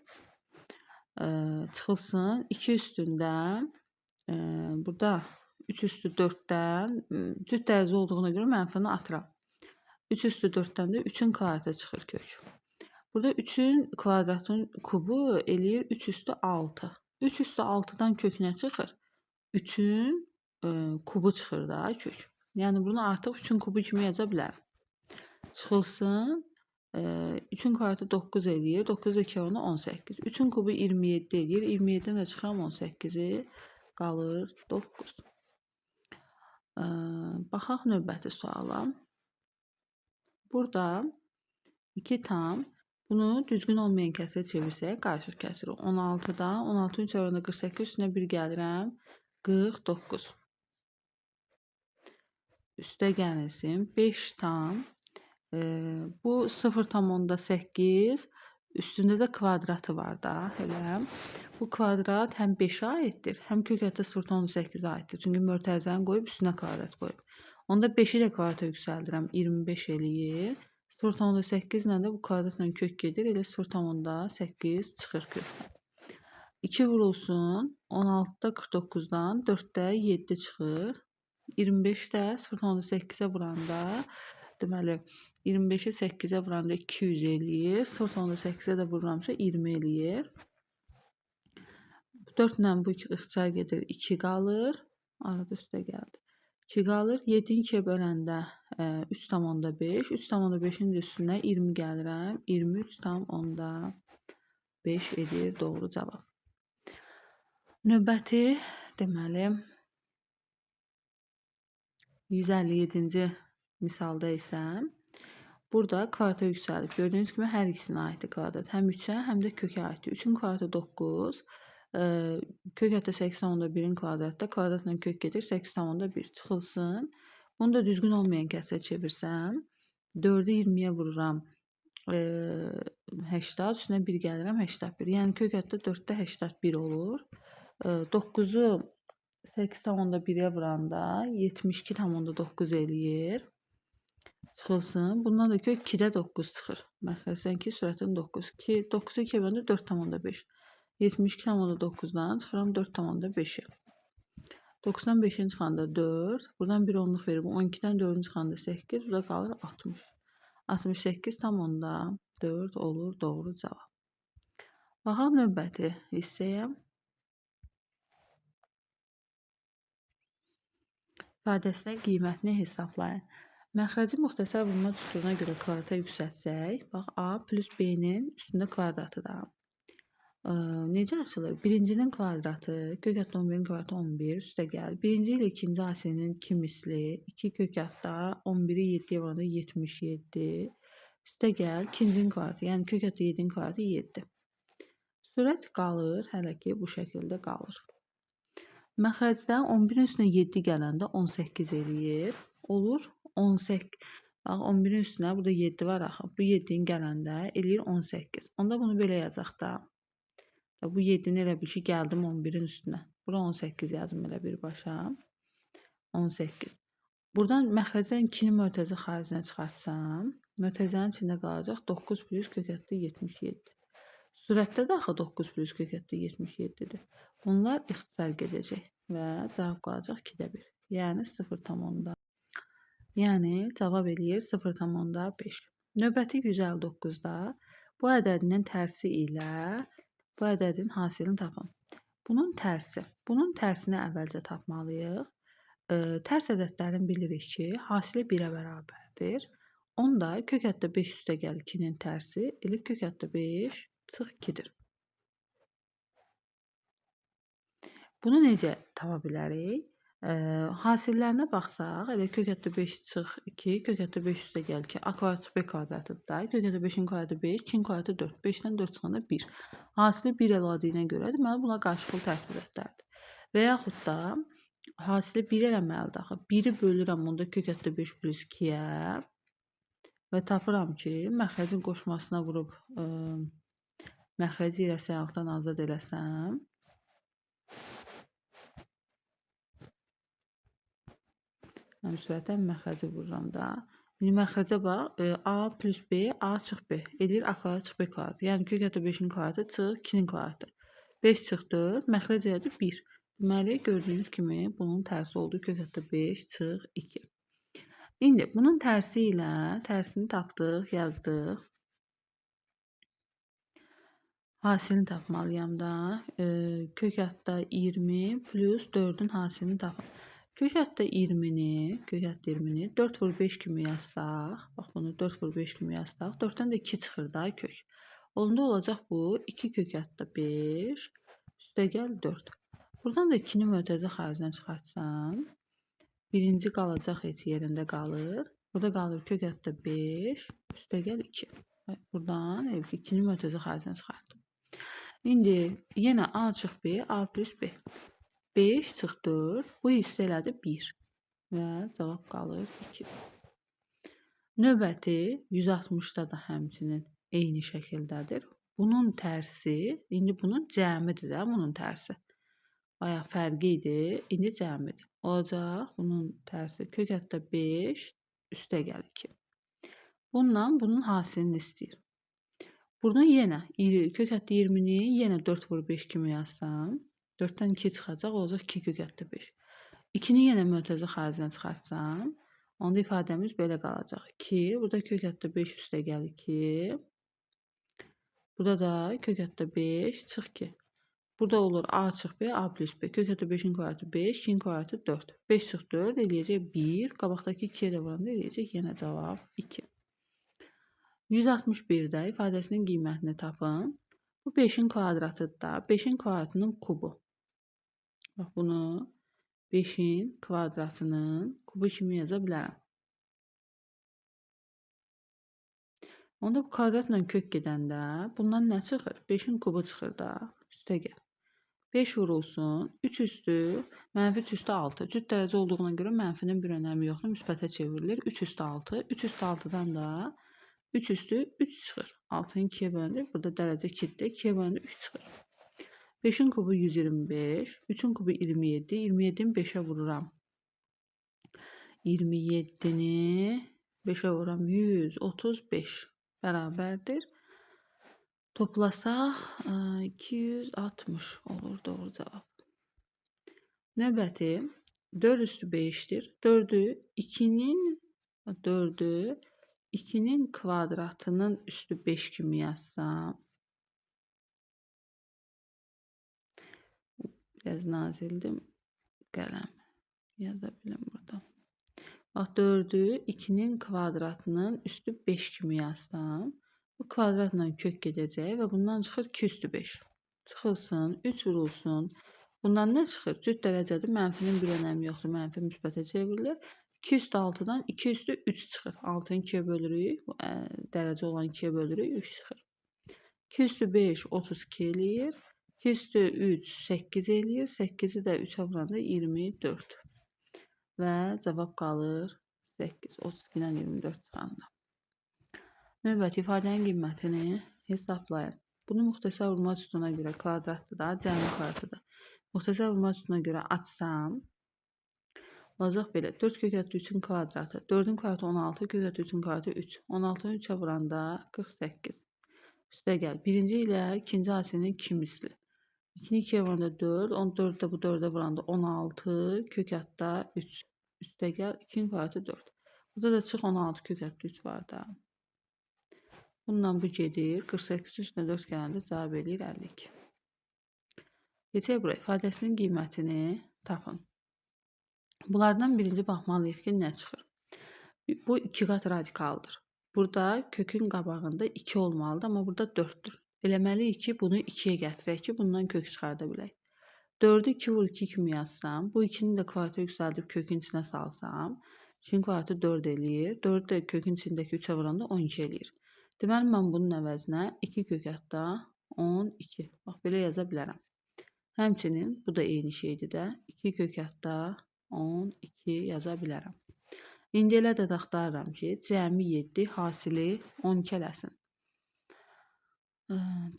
çıxılsın 2 üstündə burada 3 üstü 4-dən cüt dərəcə olduğuna görə mənfini atıram. 3 üstü 4-dən də 3-ün kvadratı çıxır kök. Burada 3-ün kvadratın kubu eləyir 3 üstü 6. 3 üstü 6-dan kök nə çıxır? 3-ün kubu çıxır da kök. Yəni bunu artıq 3-ün kubu kimi yaza bilərəm. Çıxılsın 3-ün kvadratı 9 eləyir. 9 2 ona 18. 3-ün kubu 27 eləyir. 27-dən də çıxıram 18-i qalır 9. Baxaq növbəti suala. Burada 2 tam. Bunu düzgün olmayan kəsrə çevirsək qarışıq kəsir. 16-da 16-ın üzərində 48 üstünə 1 gəlirəm. 49. Üstə gəlsin 5 tam. Bu 0,8 üstündə də kvadratı var da. Elə. Bu kvadrat həm 5-ə aiddir, həm kök ətdə 0,8-ə aiddir. Çünki mötərizəni qoyub üstünə kvadrat qoyub. Onda 5-i də kvadrata yüksəldirəm. 25 eləyir. 0,8 ilə də bu kvadratla kök gedir. Elə 0,8 çıxır kökdən. 2 vurulsun. 16-da 49-dan 4-də 7 çıxır. 25 də 0,8-ə vuranda deməli 25-i 8-ə vuranda 200 eləyir. 0,8-ə də vururamsa 20 eləyir. 4 ilə bu ixtisar gedir 2 qalır. Arada üstə gəldi. 2 qalır. 7-ni 2-yə böləndə 3,5. 3,5-in üstünə 20 gəlirəm. 23,5 edir doğru cavab. Növbəti deməli 157-ci misalda isə burada kvadrata yüksəlib. Gördüyünüz kimi hər ikisinə aiddir kvadrat. Həm 3-ə, həm də kökə aiddir. 3-ün kvadratı 9, Kök hətta 8,1-in kvadratda kvadratla kök gedir 8,1 çıxılsın. Bunu da düzgün olmayan kəsrə çevirsəm 4-ü 20-yə vururam. 80 üstünə 1 gəlirəm 81. Yəni kök hətta 4-də 81 olur. 9-u 8,1-yə vuranda 72,9 eləyir. Çıxılsın. Bundan da kök 2-də 9 çıxır. Məxrəcdən ki, sürətin 9. 9-u 2-yə böləndə 4,5. 72,9-dan çıxıram 4,5-i. 9-dan 5-in çıxanda 4. Buradan 1 onluq verir. 12-dən 4-ün çıxanda 8. Burada qalır 60. 68,4 olur doğru cavab. Baxaq növbəti hissəyə. İfadəsinin qiymətini hesablayın. Məxrəci müxtəsər vurma düsturuna görə kvadrata yüksəltsək, bax A plus B-nin üstündə kvadratıdır. Necə açılır? Birincinin kvadratı, kök hətta 11-in kvadratı 11, üstə gəl. Birinci ilə ikinci AS-nin 2 misli, 2 kök hətta 11-i 7-yə vuranda 77, üstə gəl. İkincinin kvadratı, yəni kök hətta 7-in kvadratı 7. Sürət qalır, hələ ki bu şəkildə qalır. Məxrəcdən 11-in üstünə 7 gələndə 18 eləyir. Olur 18. Bax 11-in üstünə burada 7 var axı. Bu 7-in gələndə eləyir 18. Onda bunu belə yazaq da. Bu 7-ni elə bil ki gəldim 11-in üstünə. Bura 18 yazım elə birbaşa. 18. Buradan məxrəcdən 2-ni mötərizə xaricinə çıxartsam, mötərizənin içində qalacaq 9 plus kök hətta 77. Sürətdə də axı 9 plus kök hətta 77-dir. Bunlar ixtisar gedəcək və cavab qalacaq 2-də 1. Yəni 0,5. Yəni cavab eləyir 0,5. Növbəti 159-da bu ədədinin tərsi ilə bu ədədin hasilini tapın. Bunun tərsini əvvəlcə tapmalıyıq. Tərs ədədlərini bilirik ki, hasili 1-ə bərabərdir. Onda kök hətta 5 üstə gəl 2-nin tərsi elə kök hətta 5 çıx 2-dir. Bunu necə tapa bilərik? Hasillərinə baxsaq, elə kök hətta 5 çıx 2, kök hətta 5 üstə gəl 2, a kvadrat çıx b kvadratıdır. Kök hətta 5-in kvadratı 5, 2-in kvadratı 4. 5-dən 4 çıxanda 1. Hasili 1 elədiyinə görə deməli buna qarşılıqlı tərs ədədlərdir. Və yaxud da hasili 1 eləməlidir axı. 1-i bölürəm onda kök hətta 5 plus 2-yə və tapıram ki, məxrəcin qoşmasına vurub məxrəci ilə səyahətdən azad eləsəm, sürətən məxrəci vururam da. İndi məxrəcə bax, A plus B, A çıx B. Edir A kvadrat çıx B kvadrat. Yəni kök hətta 5-in kvadratı çıx 2-nin kvadratı. 5 çıx 4, məxrəc elədir 1. Deməli, gördüyünüz kimi bunun tərsi oldu kök hətta 5 çıx 2. İndi bunun tərsi ilə tərsini tapdıq, yazdıq. Hasilini tapmalıyam da. Kök hətta 20 plus 4-ün hasilini tapın. Kök hətta 20-ni 4 vur 5 kimi yazsaq, bax bunu 4 vur 5 kimi yazsaq, 4-dən də 2 çıxır da kök. Onda olacaq bu 2 kök hətta 5, üstə gəl 4. Buradan da 2-ni mötərizə xaricinə çıxartsam, birinci qalacaq heç yerində qalır. Burada qalır kök hətta 5, üstə gəl 2. Buradan 2-ni mötərizə xaricinə çıxartdım. İndi yenə A çıx B, A plus B. 5 çıx 4, bu hissə elədi 1 və cavab qalır 2. Növbəti 160-da da həmçinin eyni şəkildədir. Bunun tərsi, indi bunun cəmidir də bunun tərsi. Bayaq fərqi idi, indi cəmidir. Olacaq bunun tərsi kök hətta 5 üstə gəl 2. Bundan bunun hasilini istəyir. Buradan yenə kök hətta 20-ni yenə 4 vur 5 kimi yazsam, 4-dən 2 çıxacaq, olacaq 2 kök hətta 5. 2-ni yenə mötərizə xaricinə çıxartsam, onda ifadəmiz belə qalacaq. 2, burada kök hətta 5 üstə gəl 2. Burada da kök hətta 5 çıx 2. Burada olur A çıx B, A plus B. Kök hətta 5-in kvadratı 5, 2-in kvadratı 4. 5 çıx 4 eləyəcək 1. Qabaqdakı 2-yə də vuranda eləyəcək yenə cavab 2. 161-də ifadəsinin qiymətini tapın. Bu 5-in kvadratıdır da. 5-in kvadratının kubu. Bax bunu 5-in kvadratının kubu kimi yaza bilərəm. Onda bu kvadratla kök gedəndə bundan nə çıxır? 5-in kubu çıxır da. Üstə gəl. 5 vurulsun. 3 üstü mənfi 3 üstü 6. Cüt dərəcə olduğuna görə mənfinin bir önəmi yoxdur. Müsbətə çevrilir. 3 üstü 6. 3 üstü 6-dan da 3 üstü 3 çıxır. 6-nı 2-yə bölündük. Burada dərəcə 2-dir. 2-yə bölündük 3 çıxır. 5'in kubu 125. 3'ün kubu 27. 27'ni 5'e vururam. 27'ni 5'e vururam. 135 bərabərdir. Toplasaq 260 olur doğru cavab. Növbəti 4 üstü 5'dir. 4'ü 2'nin kvadratının üstü 5 kimi yazsam. Biraz nazildim. Qələm yazabilirim burada. Bax 4'ü 2'nin kvadratının üstü 5 kimi yazsam. Bu kvadratla kök gedəcək və bundan çıxır 2 üstü 5. Çıxılsın, 3 vurulsun. Bundan nə çıxır? Cüt dərəcədir. Mənfinin bir önəmi yoxdur. Mənfi müsbətə çevrilir. 2 üstü 6'dan 2 üstü 3 çıxır. 6'nı 2'yə bölürük. Dərəcə olan 2'yə bölürük. 3 çıxır. 2 üstü 5 32 eləyir. 2 üstü 3 8 eləyir. 8'i də 3'ə vuranda 24. Və cavab qalır 8. 32-dən 24 çıxanda. Növbəti ifadənin qiymətini hesablayın. Bunu müxtəsər vurma üstuna görə kvadratdır da, cəmi kvadratıdır. Müxtəsər vurma üstuna görə açsam, olacaq belə. 4 kökətli 3'ün kvadratı. 4'ün kvadratı 16, kökətli 3'ün kvadratı 3. 16'nı 3'ə vuranda 48. Üstə gəl. Birinci ilə ikinci hasilinin 2 misli. 2'ni 2'ye vuranda 4. 14 də bu 4'ə vuranda 16. Kökətdə 3. Üstə gəl. 2'nin kvadratı 4. Burada da çıx 16 kökətli 3 var da. Bundan bu gedir. 48 üstünə 4 gələndə cavab eləyir 52. Geçək buraya. İfadəsinin qiymətini tapın. Bunlardan birinci baxmalıyıq ki, nə çıxır? Bu 2 qat radikaldır. Burada kökün qabağında 2 olmalıdır, amma burada 4'dür. Eləməliyik ki, bunu 2'yə gətirək ki, bundan kök çıxarda bilək. 4'ü 2 vur 2 kimi yazsam, bu 2'nin də kvadratı yüksəldib kökün içinə salsam, 2'nin kvadratı 4 eləyir. 4'ü də kökün içindəki 3'ə vuranda 12 eləyir. Deməli, mən bunun əvəzinə 2 kökətdə 12. Bax, belə yaza bilərəm. Həmçinin, bu da eyni şeydir də. 2 kökətdə 12 yaza bilərəm. İndi elə də axtarıram ki, cəmi 7 hasili 12 eləsin.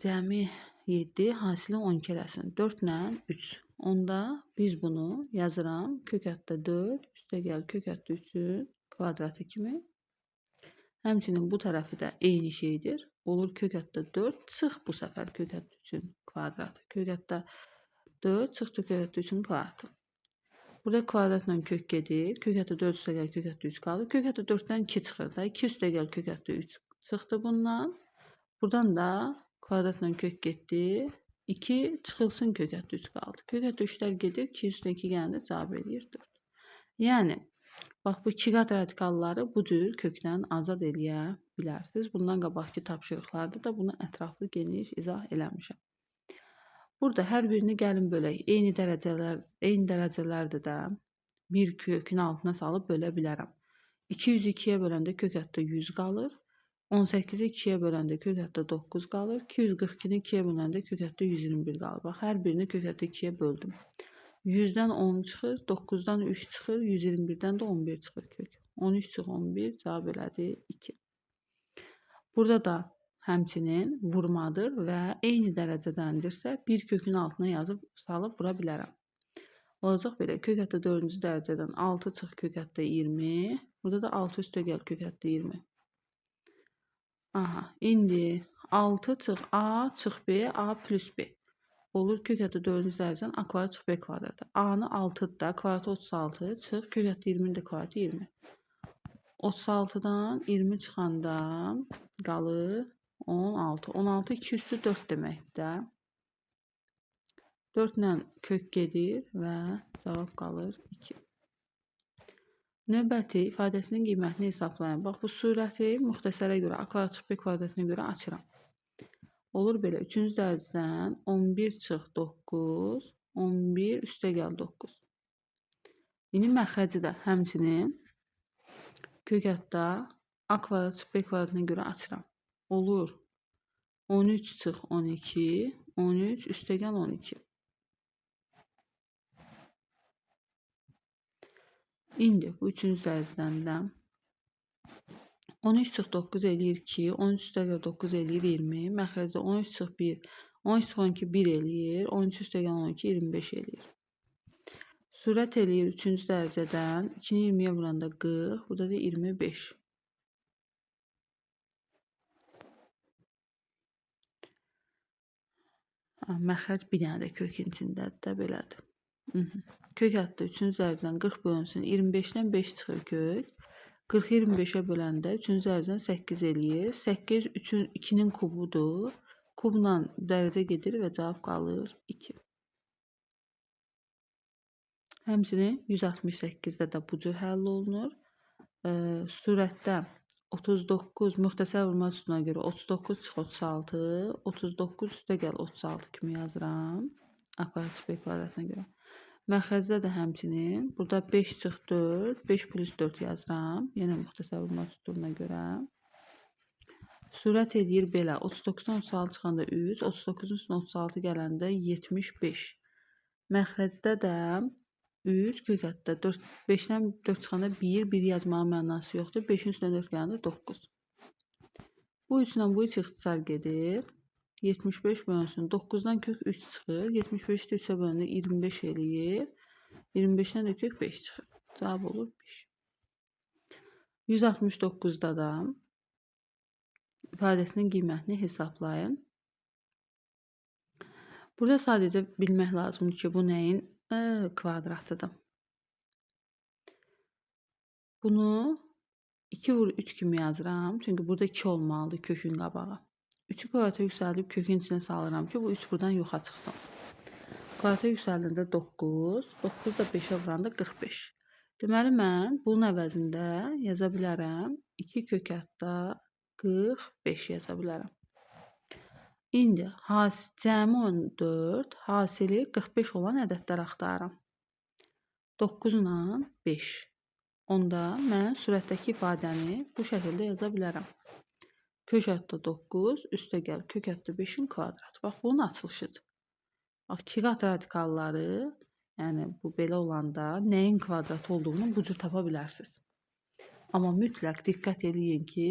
Cəmi 7 hasili 12 eləsin. 4 ilə 3. Onda biz bunu yazıram. Kökətdə 4, üstə gəl kökətdə 3'ün kvadratı kimi. Həmçinin bu tərəfi də eyni şeydir. Olur kökətdə 4, çıx bu səfər kökətdə 3'ün kvadratı. Kökətdə 4, çıx kökətdə 3'ün kvadratı. Burada kvadratla kök gedir. Kökətdə 4 üstə gəl kökətdə 3 qalır. Kökətdə 4'dən 2 çıxır da. 2 üstə gəl kökətdə 3 çıxdı bundan. Buradan da kvadratla kök getdi. 2 çıxılsın kökətdə 3 qaldı. Kökətdə 3'lər gedir. 2 üstə 2 gələndə cavab eləyir 4. Yəni bax, bu 2 qat radikalları bu cür kökdən azad eləyə bilərsiniz. Bundan qabaqki tapşırıqlarda da bunu ətraflı geniş izah eləmişəm. Burada hər birini gəlin bölək. Eyni dərəcələrdir də bir kökün altına salıb bölə bilərəm. 202'yə böləndə kökətdə 100 qalır. 18'i 2'yə böləndə kökətdə 9 qalır. 242'ni 2'yə böləndə kökətdə 121 qalır. Bax, hər birini kökətdə 2'yə böldüm. 100'dən 10 çıxır, 9'dan 3 çıxır, 121'dən də 11 çıxır kök. 13 çıx 11 cavab elədi 2. Burada da həmçinin vurmadır və eyni dərəcədəndirsə bir kökün altına yazıb salıb vura bilərəm. Olacaq belə, kökətdə 4-cü dərəcədən 6 çıx kökətdə 20. Burada da 6 üstə gəl kökətdə 20. Aha, indi 6 çıx A çıx B, A plus B. Olur kökətdə 4-cü dərəcədən A kvadrat çıx B kvadratı. A-nı 6'dır da, kvadratı 36 çıx, kökətdə 20'nin də kvadratı 20. 36'dan 20 çıxanda qalır 16. 16 2 üstü 4 deməkdir də. 4 ilə kök gedir və cavab qalır 2. Növbəti ifadəsinin qiymətini hesablayın. Bax, bu surəti müxtəsərə görə, A kvadrat çıx B kvadratına görə açıram. Olur belə. 3-cü dərəcədən 11 çıx 9, 11 üstə gəl 9. İndi məxrəci də həmçinin kökətdə A kvadrat çıx B kvadratına görə açıram. Olur 13 çıx 12, 13 üstə gəl 12. İndi bu 3-cü dərəcədən də 13 çıx 9 eləyir 2, 13 üstəgəl 9 eləyir 20. Məxrəcdə 13 çıx 1, 13 çıx 12 1 eləyir. 13 üstəgəl 12 25 eləyir. Sürət eləyir 3-cü dərəcədən 2-ni 20-yə vuranda 40, burada da 25. Məxrəc bir dənə də kökün içindədir də belədir. Kök hətta 3-cü dərəcədən 40 bölünsün 25-dən 5 çıxır kök. 40-ı 25-ə böləndə 3-cü dərəcədən 8 eləyir. 8 3-ün 2-nin kubudur. Kubla dərəcə gedir və cavab qalır 2. Həmçinin 168-də də bu cür həll olunur. Surətdə 39 müxtəsər vurma üstuna görə 39 çıx 36, 39 üstə gəl 36 kimi yazıram. A kvadrat B kvadratına görə. Məxrəcdə də həmçinin burada 5 çıx 4, 5 plus 4 yazıram. Yenə müxtəsər vurma üsuluna görə. Sürət edir belə. 39-dan 36 çıxanda 3, 39-un üstünə 36 gələndə 75. Məxrəcdə də 3 kök hətta 4, 5-dən 4 çıxanda 1, 1 yazmağın mənası yoxdur. 5-in üstünə 4 gələndə 9. Bu 3 ilə bu 3 ixtisar gedir. 75 bölünsün. 9-dan kök 3 çıxır. 75 də 3-ə bölündə 25 eləyir. 25-dən də kök 5 çıxır. Cavab olur 5. 169-da da ifadəsinin qiymətini hesablayın. Burada sadəcə bilmək lazımdır ki, bu nəyin kvadratıdır. Bunu 2 vur 3 kimi yazıram. Çünki burada 2 olmalıdır kökün qabağı. 3-ü kvadrata yüksəldib kökün içine salıram ki, bu 3 buradan yoxa çıxsın. Kvadrata yüksəldəndə 9, 9 da 5-ə vuranda 45. Deməli, mən bunun əvəzində yaza bilərəm 2 kök hətta 45 yaza bilərəm. İndi cəmi 14, hasili 45 olan ədədlər axtarıram. 9 ilə 5. Onda mən sürətdəki ifadəni bu şəkildə yaza bilərəm. Kök hətta 9, üstə gəl kök hətta 5-in kvadratı. Bax, bunun açılışıdır. Bax, 2 qat radikalları, yəni bu belə olanda nəyin kvadratı olduğunu bu cür tapa bilərsiniz. Amma mütləq diqqət edin ki,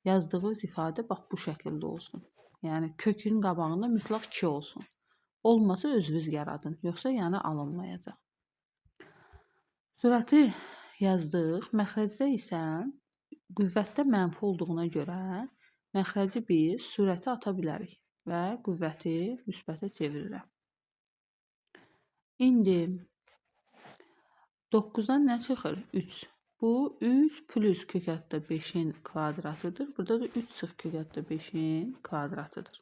yazdığınız ifadə bax bu şəkildə olsun. Yəni kökün qabağında mütləq 2 olsun. Olmasa özünüz yaradın, yoxsa yəni alınmayacaq. Sürəti yazdıq. Məxrəcdə isə qüvvətdə mənfi olduğuna görə məxrəci biz sürəti ata bilərik və qüvvəti müsbətə çevirirəm. İndi 9-dan nə çıxır? 3. Bu 3 plus kök hətta 5-in kvadratıdır. Burada da 3 çıx kök hətta 5-in kvadratıdır.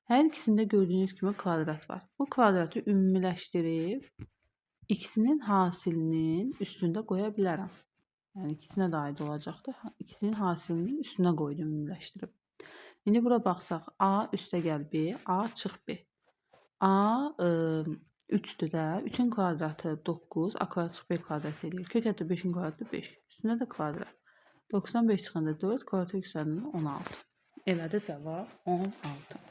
Hər ikisində gördüyünüz kimi kvadrat var. Bu kvadratı ümumiləşdirib ikisinin hasilinin üstündə qoya bilərəm. Yəni ikisinə də aid olacaqdır. İkisinin hasilinin üstünə qoydum ümumiləşdirib. İndi bura baxsaq, A üstə gəl B, A çıx B. A 3-dür də. 3-ün kvadratı 9, A kvadrat çıx B kvadrat eləyir. Kök hətta 5-in kvadratı 5. Üstünə də kvadrat. 95 çıxanda 4, kvadrata yüksəldəndə 16. Elədi cavab 16.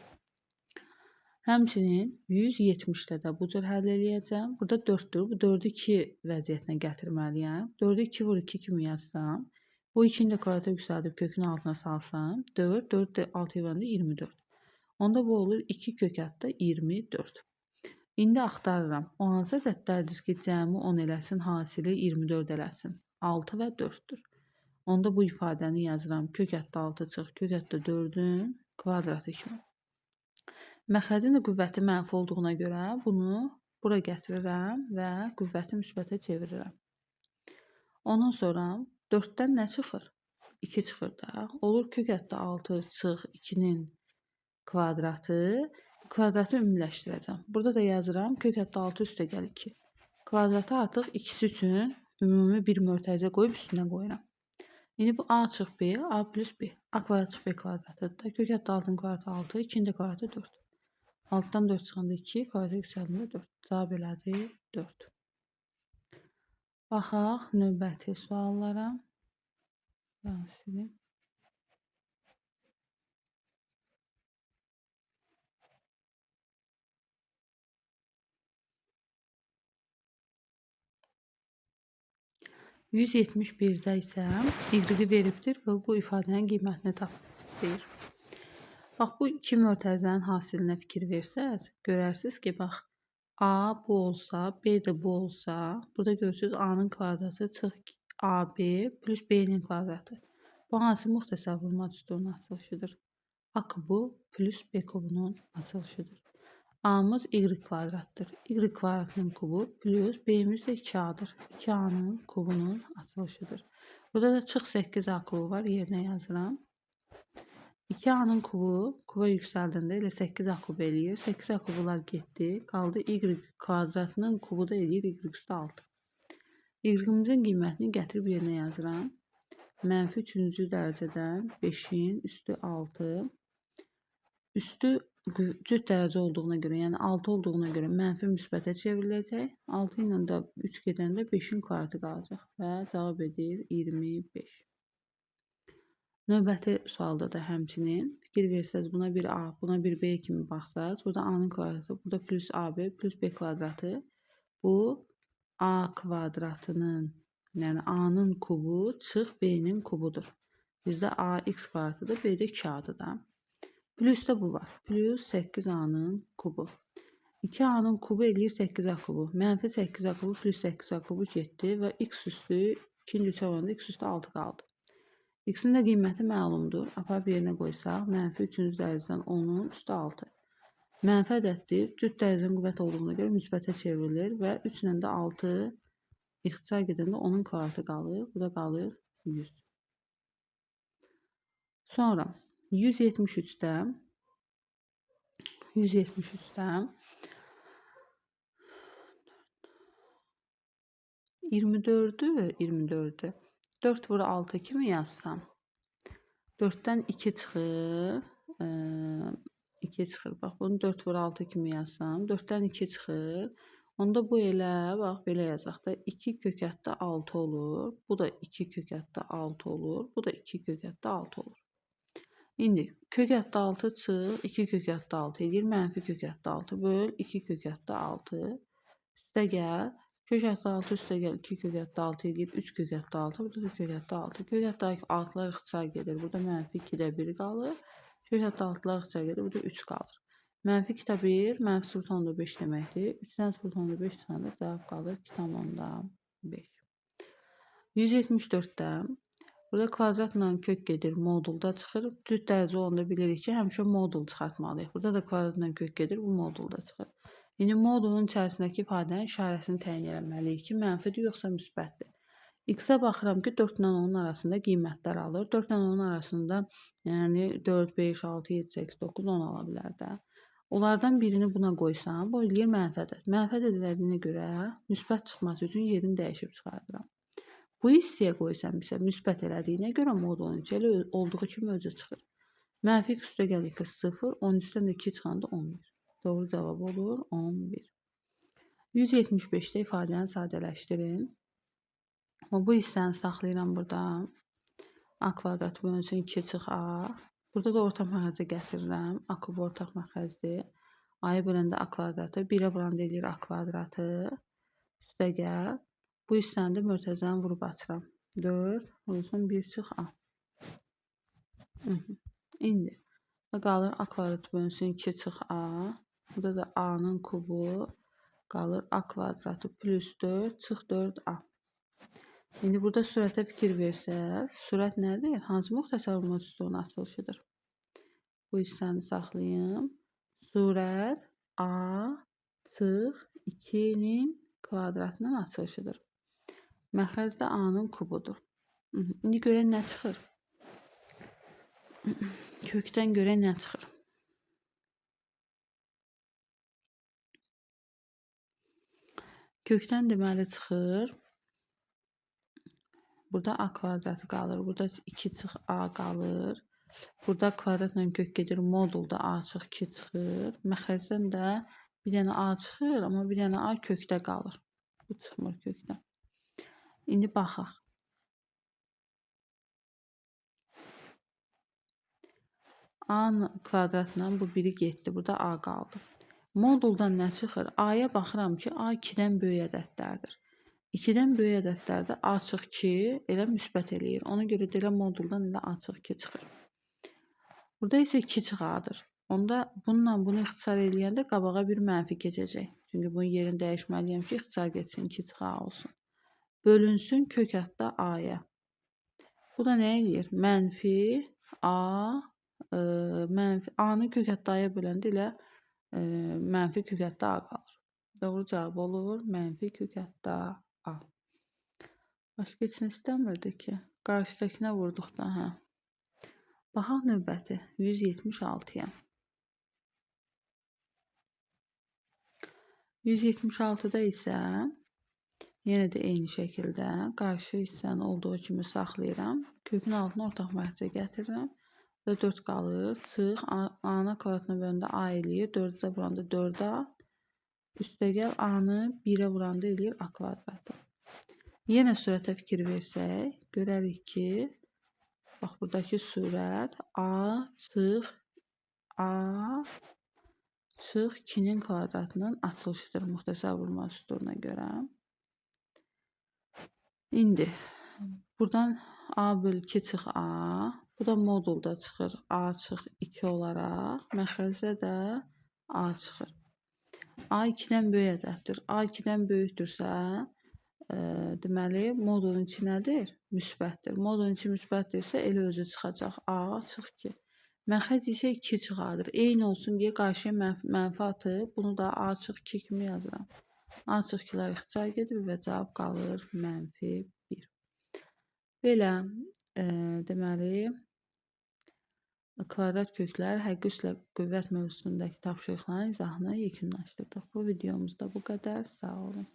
Həmçinin 170-də də bu cür həll eləyəcəm. Burada 4-dür. Bu 4-ü 2 vəziyyətinə gətirməliyəm. 4-ü 2 vur 2 kimi yazsam. Bu 2-ni də kvadrata yüksəldib kökün altına salsam. 4, 4 də 6 vuranda 24. Onda bu olur 2 kök hətta 24. İndi axtarıram. O hansı ədədlərdir ki, cəmi 10 eləsin, hasili 24 eləsin. 6 və 4-dür. Onda bu ifadəni yazıram. Kök hətta 6 çıx, kök hətta 4-ün kvadratı kimi. Məxrəcin də qüvvəti mənfi olduğuna görə bunu bura gətirirəm və qüvvəti müsbətə çevirirəm. Ondan sonra 4-dən nə çıxır? 2 çıxır da. Olur kök hətta 6 çıx 2-nin kvadratı. Kvadratı ümumiləşdirəcəm. Burada da yazıram. Kök hətta 6 üstə gəl 2. Kvadratı artıq ikisi üçün ümumi bir mörtəzə qoyub üstünə qoyuram. İndi bu A çıx B, A plus B. A kvadrat çıx B kvadratıdır. Kök hətta 6-nın kvadratı 6, 2-nin də kvadratı 4. 6-dan 4 çıxanda 2, kvadrata yüksəldəndə 4. Cavab elədi 4. Baxaq növbəti suallara. Ben sileyim. 171-də isə y-i veribdir və bu ifadənin qiymətini tapır. Bax, bu iki mötərizənin hasilinə fikir versəz, görərsiniz ki, bax, A bu olsa, B də bu olsa, burada görürsünüz A-nın kvadratı çıx AB plus B-nin kvadratı. Bu hansı müxtəsər vurma düsturunun açılışıdır? A kubu plus B kubunun açılışıdır. A'mız y kvadratdır. Y kvadratının kubu plus B'miz də 2A'dır. 2A'nın kubunun açılışıdır. Burada da çıx 8A kubu var. Yerinə yazıram. 2A'nın kuba yüksəldəndə elə 8A kubu eləyir. 8A kubular getdi. Qaldı y kvadratının kubu da eləyir y üstü 6. Y-imizin qiymətini gətirib yerinə yazıram. Mənfi 3-cü dərəcədən 5-in üstü 6. Üstü cüt dərəcə olduğuna görə, yəni 6 olduğuna görə mənfi müsbətə çevriləcək. 6 ilə də 3 gedəndə 5-in kvadratı qalacaq və cavab edir 25. Növbəti sualda da həmçinin fikir versəz, buna bir A, buna bir B kimi baxsaz, burada A'nın kvadratı, burada plus AB plus B kvadratı, bu A kvadratının, yəni A'nın kubu çıx B-nin kubudur. Bizdə A x kvadratıdır, B-də 2A'dır da. Plusda bu var. Plus 8A'nın kubu. 2A'nın kubu eləyir 8A kubu. Mənfi 8A kubu plus 8A kubu getdi və x üstü 2-ci üçə olanda x üstü 6 qaldı. X-in də qiyməti məlumdur. Aparıb yerinə qoysaq, mənfi 3-cü dərəcədən 10-un üstü 6. Mənfi ədəddir. Cüt dərəcənin qüvvət olduğuna görə müsbətə çevrilir və 3 ilə də 6 ixtisar gedəndə 10-un kvadratı qalır. Bu da qalır 100. Sonra 173-də 24'ü 4 vur 6 kimi yazsam, 4'dən 2 çıxır, 2 çıxır. Bax, bunu 4 vur 6 kimi yazsam, 4'dən 2 çıxır. Onda bu elə, bax, belə yazaq da 2 kökətdə 6 olur. Bu da 2 kökətdə 6 olur. Bu da 2 kökətdə 6 olur. İndi kökətdə 6 çıx, 2 kökətdə 6 edir. Mənfi kökətdə 6 böl 2 kökətdə 6. Üstə gəl. Kökətdə 6 üstə gəl. 2 kökətdə 6 edir. 3 kökətdə 6. Burada da kökətdə 6. Kökətdə 6'lar ixtisar gedir. Burada mənfi 2'də 1 qalır. Kökətdə 6'lar ixtisar gedir. Burada 3 qalır. Mənfi 2'də 1, mənfi 0.5 deməkdir. 3'dən 0.5 çıxanda cavab qalır 2.5. 174'də burada kvadratla kök gedir, modulda çıxır. Cüt dərəcə olanda bilirik ki, həmişə modul çıxartmalıyıq. Burada da kvadratla kök gedir, bu modulda çıxır. İndi modulun içərisindəki ifadənin işarəsini təyin etməliyik ki, mənfidir yoxsa müsbətdir. X-ə baxıram ki, 4 ilə 10-un arasında qiymətlər alır. 4 ilə 10-un arasında yəni 4, 5, 6, 7, 8, 9, 10 ala bilər də. Onlardan birini buna qoysam, bu eləyir mənfi ədəd. Mənfi ədəd elədiyinə görə müsbət çıxması üçün yerini dəyişib çıxardıram. Bu hissəyə qoysam isə müsbət elədiyinə görə modulun içi elə olduğu kimi özü çıxır. Mənfi x üstə gəlir ki 0, 10 üstdən də 2 çıxanda 11. Doğru cavab olur 11. 175'də ifadəni sadələşdirin. Bu hissəni saxlayıram burada. A kvadrat bölünsün 2 çıx A. Burada da ortaq məxrəcə gətirirəm. A kub ortaq məxrəcdir. A-yı böləndə A kvadratı. 1'ə vuranda eləyir A kvadratı. Üstə gəl. Bu hissəni də mötərizəni vurub açıram. 4 vurulsun 1 çıx A. İndi qalır A kvadrat bölünsün 2 çıx A. Burada da A'nın kubu qalır A kvadratı plus 4 çıx 4A. İndi burada sürətə fikir versək, sürət nədir? Hansı müxtəsər vurma düsturunun açılışıdır? Bu hissəni saxlayım. Sürət A çıx 2'nin kvadratının açılışıdır. Məxrəc də A-nın kubudur. İndi görək nə çıxır? Kökdən görək nə çıxır? Kökdən deməli çıxır. Burada A kvadratı qalır. Burada 2 çıx A qalır. Burada kvadratla kök gedir. Modulda A çıx 2 çıxır. Məxrəcdən də bir dənə A çıxır, amma bir dənə A kökdə qalır. Bu çıxmır kökdən. İndi baxaq. A kvadratla bu biri getdi. Burada A qaldı. Moduldan nə çıxır? A-ya baxıram ki, A 2'dən böyük ədədlərdir. 2-dən böyük ədədlərdə açıq 2 elə müsbət eləyir. Ona görə də elə moduldan elə açıq 2 çıxır. Burada isə 2 çıxardır. Onda bununla bunu ixtisar eləyəndə qabağa bir mənfi keçəcək. Çünki bunun yerini dəyişməliyəm ki, ixtisar geçsin, 2 çıxa olsun. Bölünsün kök hətta A-ya. Bu da nə eləyir? Mənfi A, A-nı kök hətta A-ya böləndə elə mənfi kök hətta A qalır. Doğru cavab olur mənfi kök hətta A. Başqa heç nə istəmirdi ki. Qarşıdakına vurduq da, hə. Baxaq növbəti 176-ya. 176-da isə yenə də eyni şəkildə qarşı hissəni olduğu kimi saxlayıram. Kökün altına ortaq məxrəcə gətirirəm. Və 4 qalır. Çıx. A-nı kvadratına böləndə A eləyir. 4-ə vuranda 4A. Üstəgəl A-nı 1-ə vuranda eləyir A kvadratı. Yenə surətə fikir versək, görərik ki, bax buradakı surət A çıx 2-nin kvadratının açılışıdır müxtəsər vurma üsuluna görə. İndi buradan A bölü 2 çıx A. Bu da modulda çıxır. A çıx 2 olaraq. Məxrəcdə də A çıxır. A 2-dən böyük ədəddir. A 2-dən böyükdürsə, deməli, modulun içi nədir? Müsbətdir. Modulun içi müsbətdirsə, elə özü çıxacaq. A çıx 2. Məxrəc isə 2 çıxardır. Eyni olsun deyə qarşıya mənfi atıb, bunu da A çıx 2 kimi yazıram. A çıx 2-lər ixtisar gedir və cavab qalır mənfi 1. Belə, deməli, kvadrat köklər həqiqi üslə qüvvət mövzusundakı tapşırıqların izahını yekunlaşdırdıq. Bu videomuzda bu qədər. Sağ olun.